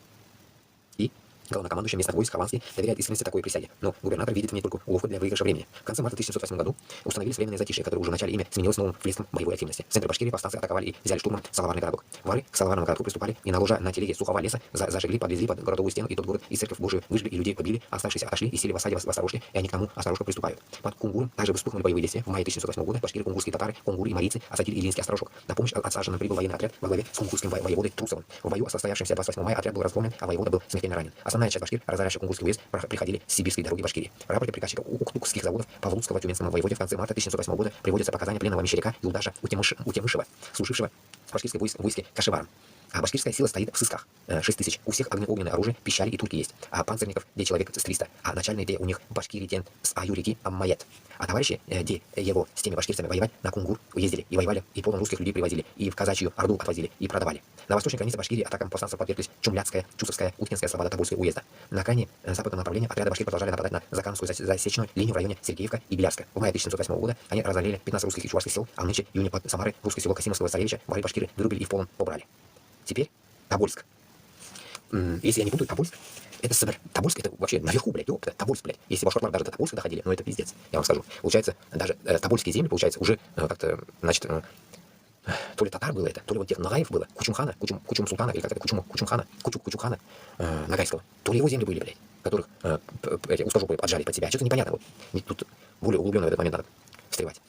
[SPEAKER 1] И главнокомандующий местных войск Хованский доверяет искренности такой присяги, но губернатор видит в ней только уловку для выигрыша времени. В конце марта 1708 году установились временное затишье, которое уже в начале ими сменилось новым всплеском боевой активности. В центре Башкирии повстанцы атаковали и взяли штурмом Салаварный городок. Вары к Салаварному городку приступали и, наложа на телеге сухого леса, зажгли, подвезли под городовую стену, и тот город и церковь Божию выжгли, и людей побили, оставшиеся отошли и сели в осаде в Осторожке, и они к кому Осторожка приступают. Под Кунгуром также вспыхнули боевые действия. В мае 1708 года башкиры, кунгурские татары, кунгуры и марийцы осадили Илинский Осторожок. На помощь отсаженным прибыл военный отряд во главе с кунгурским воеводой Трусовым. В бою, состоявшемся 28 мая, отряд был разгромлен, а воевода был смертельно ранен. Основная часть башкир, разорявших Кунгурский уезд, приходили с сибирской дороги Башкирии. В рапорте приказчика Уктукских заводов Павлудского тюменскому воеводе в конце марта 1708 года приводятся показания пленного мещеряка Юлдаша Утемышева, служившего в башкирской войске Кашеваром. А башкирская сила стоит в сысках. 6 тысяч. У всех огнеогненное оружие, пищали и турки есть. А панцирников, где человек с 300. А начальный, где у них башкиритен с аюрики Аммаед. А товарищи, где его с теми башкирцами воевать, на Кунгур ездили и воевали, и полон русских людей привозили, и в казачью орду отвозили, и продавали. На восточной границе Башкирии атакам повстанцев подверглись Чумляцкая, Чусовская, Уткинская, Слобода, Тобольская уезда. На крайне западном направлении отряды башкир продолжали нападать на Заканскую засечную линию в районе Сергеевка и Белярска. В мае 1708 года они разорили 15 русских и чувашских сел, а нынче июня под Самары русское село Касимовского царевича воры башкиры вырубили и в полон побрали. Теперь Тобольск. Если я не путаю, Тобольск — это Сибирь. Тобольск — это вообще наверху, блядь, ёпта, Тобольск, блядь. Если башкиры даже до Тобольска доходили, ну это пиздец, я вам скажу. Получается, даже тобольские земли, получается, уже как-то, значит, то ли татар было это, то ли вот тех Нагаев было, Кучум Султана, или как это, Кучухана Нагайского. То ли его земли были, блядь, которых эти устожопы отжали под себя. Что-то непонятно, вот. Тут более углубленно в этот момент надо встревать.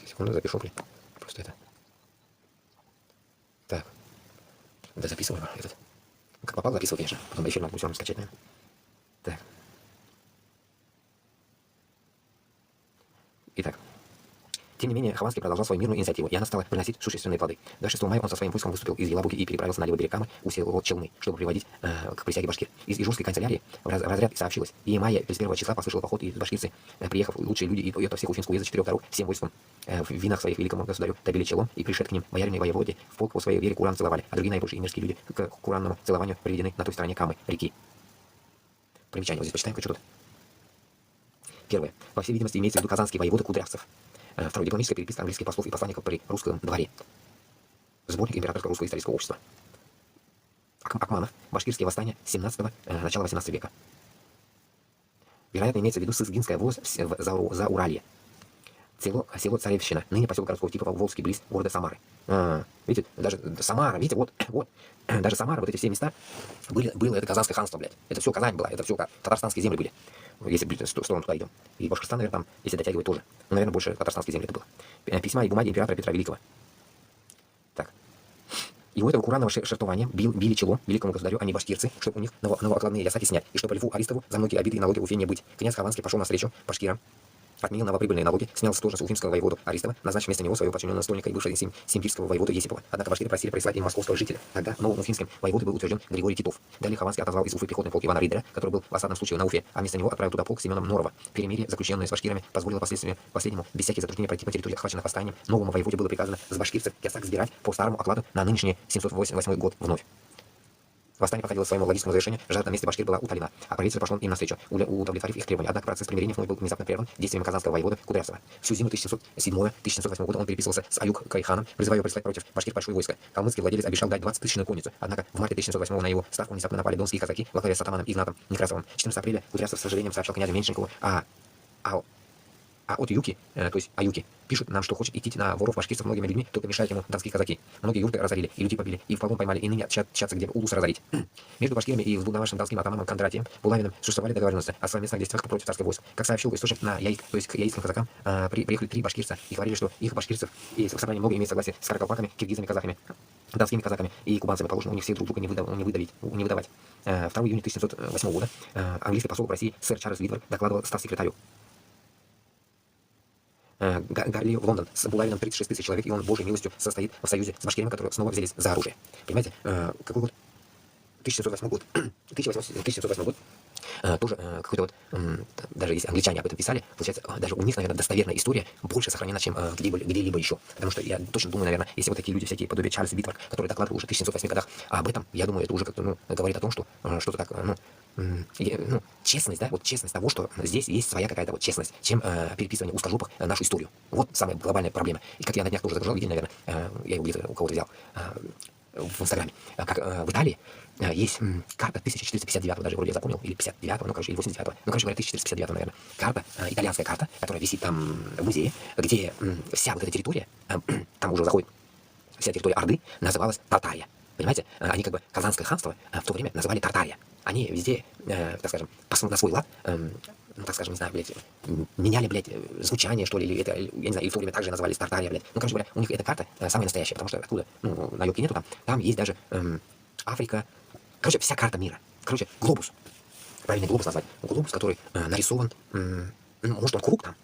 [SPEAKER 1] Секунду, запишу, блин. Просто это. Так. Да, записываем этот. Как попал, записывал, конечно. Потом эфир надо все равно скачать, наверное. Так. Итак. Тем не менее, Хованский продолжал свою мирную инициативу, и она стала приносить существенные плоды. 26 мая он со своим войском выступил из Елабуги и переправился на левый берег Камы у села Челны, чтобы приводить к присяге башкир. Из Ижурской канцелярии в разряд сообщилось. И мая 31 числа послышал поход, и башкирцы, приехав, лучшие люди, и это всех Уфимского уезда 4 дорог, всем войском в винах своих великому государю добили челом, и пришед к ним боярине воеводе в полк по своей вере Куран целовали, а другие наибольшие мерзкие люди к куранному целованию приведены на той стороне Камы, реки. Примечание, вот здесь почитаем, что тут. Первое. По всей видимости, имеется в виду казанский воевода Кудрявцев. Второе. Дипломатическая переписка английских послов и посланников при русском дворе. Сборник императорского русского исторического общества. Акманов. Башкирские восстания 17-го, начала 18 века. Вероятно, имеется в виду Сызгинская волость за Уралье. Село Царевщина, ныне поселок городского типа Волжский, близ города Самары. Видите, даже Самара, видите, вот, даже Самара, вот эти все места, было это Казанское ханство, блядь. Это все Казань была, это все татарстанские земли были. Если в сторону туда идем. И Башкортостан, наверное, там, если дотягивать тоже. Ну, наверное, больше татарстанские земли это было. Письма и бумаги императора Петра Великого. Так. И у этого куранного шертования били чело великому государю, а не башкирцы, чтобы у них новоокладные ясаки снять, и чтобы Льву Аристову за многие обиды и налоги в Уфе не быть. Князь Хованский пошел навстречу башкирам, отменил новоприбыльные налоги, снял с должности уфимского воеводу Аристова, назначив вместо него своего подчиненного настольника и бывшего симбирского воеводу Есипова. Однако башкиры просили прислать им московского жителя. Тогда новым уфимским воеводой был утвержден Григорий Титов. Далее Хованский отозвал из Уфы пехотный полк Ивана Ридера, который был в осадном случае на Уфе, а вместо него отправил туда полк Семена Норова. Перемирие, заключенное с башкирами, позволило последнему без всяких затруднений пройти по территории, охваченных восстанием. Новому воеводе было приказано с башкирцев ясак сбирать по старому окладу на нынешний 708 год вновь. Восстание подходило к своему логическому завершению, жажда на месте башкир была утолена, а правительство пошло им навстречу, удовлетворив их требования. Однако процесс примирения вновь был внезапно прерван действиями казанского воевода Кудрявцева. Всю зиму 1707-1708 года он переписывался с Аюк-Кайханом, призывая его прислать против башкир большое войско. Калмыцкий владелец обещал дать 20-тысячную конницу, однако в марте 1708 на его ставку внезапно напали донские казаки во главе с атаманом Игнатом Некрасовым. 14 апреля Кудрявцев с сожалением сообщал князю Меньшикову А от Юки, то есть Аюки, пишут нам, что хочет идти на воров башкирцев многими людьми, только мешают ему донские казаки. Многие юрты разорили, и людей побили, и в полон поймали, и ныне тщатся, где улус разорить. Между башкирами и взбудораженным донским атаманом Кондратием Булавиным существовали договоренности о совместных действиях против царских войск. Как сообщил источник на Яик, то есть к яицким казакам, приехали 3 башкирца и говорили, что их башкирцев и в собрании много имеют согласие с каракалпаками, киргизами, казахами, донскими казаками и кубанцами, положено у них всех друг друга не выдавать. 2 июня 1708 года английский посол в России сэр Чарльз Витвер докладывал статс-секретарю Гарлию в Лондон с Булавином 36 тысяч человек, и он, божьей милостью, состоит в союзе с башкирами, которые снова взялись за оружие. Понимаете, какой год? 1708 год. 1708 год. Тоже какой-то вот, даже если англичане об этом писали, получается, даже у них, наверное, достоверная история больше сохранена, чем где-либо еще. Потому что я точно думаю, наверное, если вот такие люди, всякие подобие Чарльз Витвард, которые докладывали уже в 1708 годах об этом, я думаю, это уже как-то, говорит о том, что что-то так, честность, да, вот честность того, что здесь есть своя какая-то вот честность, чем переписывание узкожопых нашу историю. Вот самая глобальная проблема. И как я на днях тоже загружал, видели, наверное, я его где-то у кого-то взял, в Инстаграме, как в Италии есть карта 1459, даже вроде я запомнил, или 59, или 89, говоря, 1459, наверное, карта, итальянская карта, которая висит там в музее, где вся вот эта территория, там уже заходит вся территория Орды, называлась Тартария. Понимаете, они как бы Казанское ханство в то время называли Тартария. Они везде, так скажем, на свой лад, так скажем, не знаю, блядь, меняли, блядь, звучание, что ли, или это, я не знаю, и в то время также назывались Тартария, блядь. Короче говоря, у них эта карта самая настоящая, потому что откуда, на Йоке нету там есть даже Африка, короче, вся карта мира. Короче, глобус, правильный глобус назвать, глобус, который нарисован, может, он круг там,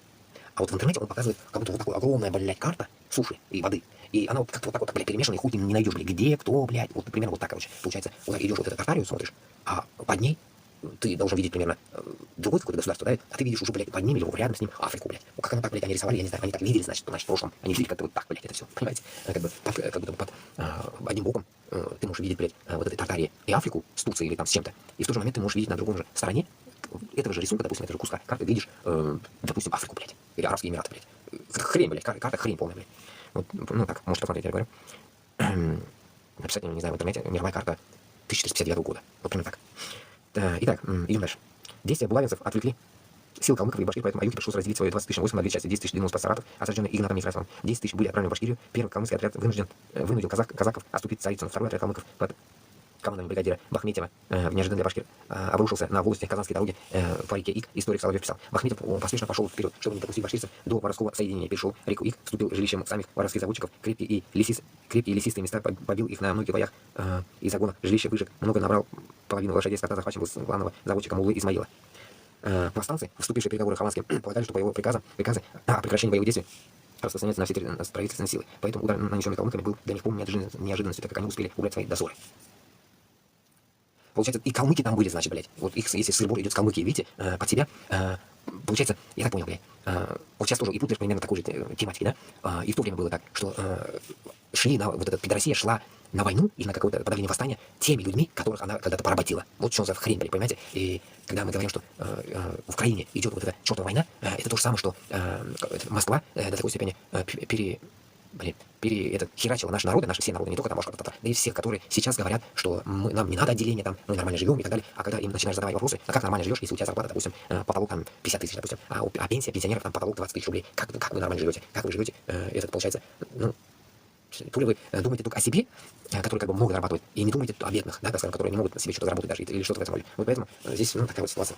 [SPEAKER 1] а вот в интернете он показывает, как будто вот такая огромная, блядь, карта суши и воды. И она вот как-то вот так вот, блядь, перемешана, и хуй ты не найдешь, блядь, где, кто, блядь. Вот примерно вот так, короче. Получается, вот так идешь вот эту Тартарию, смотришь, а под ней ты должен видеть примерно другое какое-то государство, да, а ты видишь уже, блядь, под ним или рядом с ним Африку, блядь. Ну, как оно так, блядь, они рисовали, я не знаю, они так видели, значит, в прошлом. Они жили как-то вот так, блядь, это все, понимаете? Как бы под одним боком ты можешь видеть, блядь, вот этой Тартарии и Африку с Турцией или там с чем-то. И в тот же момент ты можешь видеть на другом же стороне этого же рисунка, допустим, этого же куска карты, видишь, допустим, Африку, блядь, или Арабские Эмираты, блядь. Хрень, блядь, карта хрень полная, блядь. Вот, так, можете посмотреть, я говорю. Написать, не знаю, в интернете, мировая карта 1459 года. Вот примерно так. Итак, идем дальше. Действия булавинцев отвлекли сил калмыков и башкир, поэтому Аюке пришлось разделить свои 20 тысяч войск на 2 части. 10 тысяч двинулось под Саратов, осажденный Игнатом Михайловым. 10 тысяч были отправлены в Башкирию. Первый калмыцкий отряд вынудил казаков отступить Царицыну. Второй отряд калмыков под командами бригадира Бахметьева, неожиданно для башкир, обрушился на волости Казанской дороги по реке Ик. Историк Соловьев писал. Бахметьев поспешно пошел вперед, чтобы не допустить башкирцев до воровского соединения. Перешел реку Ик, вступил жилищем самих воровских заводчиков, крепкие и лесистые места, побил их на многих боях и загонах, жилище выжег, много набрал, половину лошадей скота захвачен был с главного заводчика Муллы Измаила. Повстанцы, вступившие в переговоры Хованским, полагали, что по его приказы о прекращении боевых действий распространяются на все правительственные силы. Поэтому удар, нанесенный калмыками, был для них полной неожиданностью, так как они успели убрать свои дозоры. Получается, и калмыки там были, значит, блядь. Вот их, если сыр-бор идет с калмыки, видите, под себя, получается, я так понял, блядь, вот сейчас тоже и тут лишь примерно такой же тематики, да, и в то время было так, что шли на, вот эта пидорасия шла на войну и на какое-то подавление восстания теми людьми, которых она когда-то поработила. Вот что за хрень, блядь, понимаете? И когда мы говорим, что в Украине идет вот эта чертова война, это то же самое, что Москва до такой степени херачила наши народы, наши все народы, не только там татар, да и всех, которые сейчас говорят, что нам не надо отделения, там, мы нормально живем и так далее. А когда им начинаешь задавать вопросы, а как нормально живешь, если у тебя зарплата, допустим, потолок там 50 тысяч, допустим, а пенсия пенсионеров там потолок 20 тысяч рублей, как вы нормально живете, как вы живете, это получается, то ли вы думаете только о себе, который как бы много зарабатывает, и не думаете о бедных, да, так скажем, которые не могут себе что-то заработать даже, или что-то в этом роде. Вот поэтому здесь, такая вот ситуация,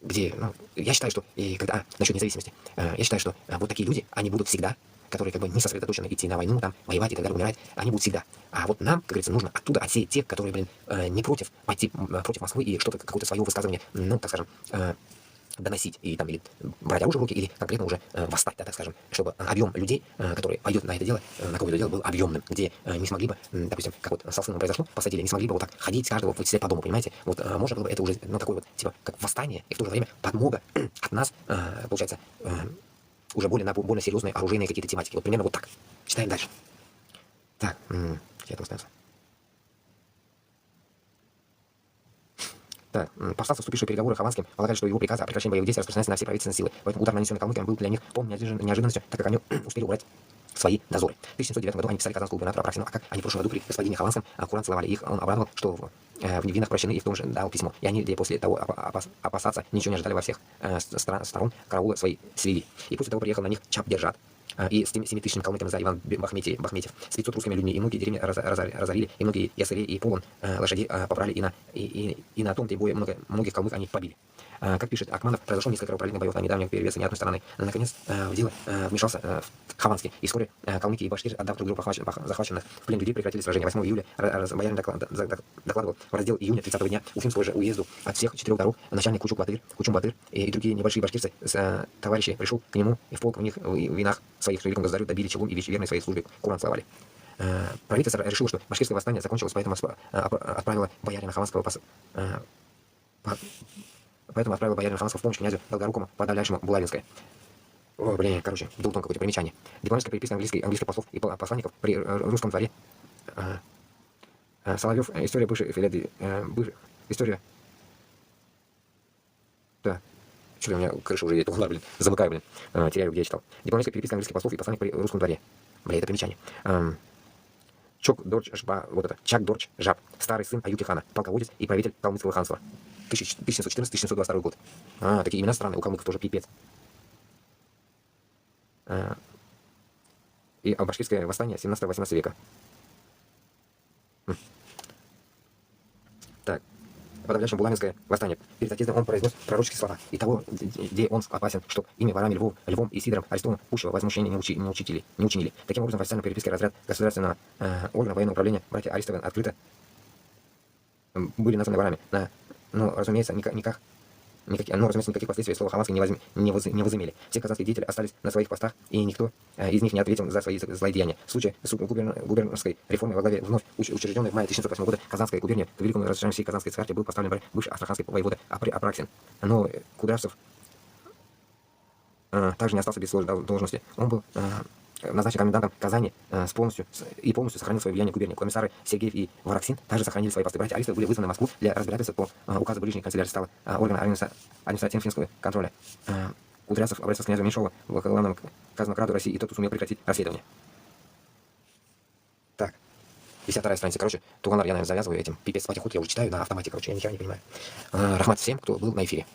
[SPEAKER 1] где, я считаю, что, и когда, насчет независимости, я считаю, что вот такие люди, они будут всегда, которые как бы не сосредоточены идти на войну, там, воевать и так далее, умирать, они будут всегда. А вот нам, как говорится, нужно оттуда отсеять тех, которые, не против пойти против Москвы и что-то, какое-то свое высказывание, так скажем, доносить и там или брать оружие в руки, или конкретно уже восстать, да, так скажем, чтобы объем людей, который пойдет на это дело, на какое-то дело, был объемным, где не смогли бы, допустим, как вот с Алсыном произошло, посадили, не смогли бы вот так ходить каждого сидеть по дому, понимаете? Вот можно было бы это уже, такое вот, типа, как восстание, и в то же время подмога от нас, получается, уже более серьезные оружейные какие-то тематики. Вот примерно вот так. Читаем дальше. Так, где это остается? Так, повстанцы, вступившие в переговоры Хованским, полагали, что его приказ о прекращении боевых действий распространяется на все правительственные силы. Поэтому удар, нанесенный калмыками, был для них полной неожиданностью, так как они успели убрать свои дозоры. В 1709 году они писали казанскому губернатору Апраксину, а как они в прошлом году при господине Хованском куран целовали их. Он обрадовал, что в винах прощены, и в том же дал письмо. И они, где после того опасаться, ничего не ожидали, во всех сторон караулы свои свели. И после того приехал на них Чапдержат, и с 7 000 калмыками за Иван Бахметьев, с 500 русскими людьми, и многие деревни разорили, и многие ясырей и полон лошадей побрали, и на том те бое многих калмык они побили. Как пишет Акманов, произошло несколько кровопролитных боев на недавних перевеса ни одной стороны. Но, наконец, в дело вмешался Хованский, и вскоре калмыки и башкиры, отдав друг другу захваченных в плен людей, прекратили сражение. 8 июля боярин докладывал в раздел июня 30-го дня Уфимского же уезду от всех 4 дорог начальник Кучум-Батыр и другие небольшие башкирцы товарищи пришел к нему, и в полк в них в винах своих великому государю добили челом и верной своей службе куран целовали. Правительство решило, что башкирское восстание закончилось, поэтому отправило боярина Хованского в помощь князю Долгорукому, подавлявшему Булавинское. Короче, был тон какое-то примечание. Дипломатическая переписка английских послов и посланников при русском дворе. Соловьев, история бывшей история. Да. Что-то у меня крыша уже едет, замыкаю, теряю, где я читал. Дипломатическая переписка английских послов и посланников при русском дворе. Это примечание. Чак Дорч Жаб, старый сын Аюки хана, полководец и правитель калмыцкого ханства. 1714-1722 год. Такие имена странные, у калмыков тоже пипец. И башкирское восстание 17-18 века. Так. Подавляющим Булавинское восстание. Перед отъездом он произнес пророческие слова. И того, где он опасен, что ими ворами Львом и Сидором Арестовым пущего возмущения не учинили. Таким образом, в официальном переписке разряд государственного органа военного управления братья Арестовы открыто были названы ворами. Разумеется, никаких последствий слова Хованский не возымели. Все казанские деятели остались на своих постах, и никто из них не ответил за свои злодеяния. В случае с губернской реформой во главе вновь учрежденной в мае 1908 года Казанская губерния к великому разрешению всей Казанской царстве был поставлен бывший астраханский воевода Апраксин. Но Кудрявцев также не остался без должности. Он был назначен комендантом Казани полностью сохранил свое влияние в губернии. Комиссары Сергеев и Вараксин также сохранили свои посты. Братья Аристовы были вызваны в Москву для разбирательства по указу ближней канцелярии стала органа административно-финского контроля. Кудрявцев обратился к князю Меньшову, главному казнокраду России, и тот сумел прекратить расследование. Так, 52-я страница. Короче, Туганар я, наверное, завязываю этим. Пипец, спать охоту я уже читаю на автомате, короче, я ничего не понимаю. Рахмат всем, кто был на эфире.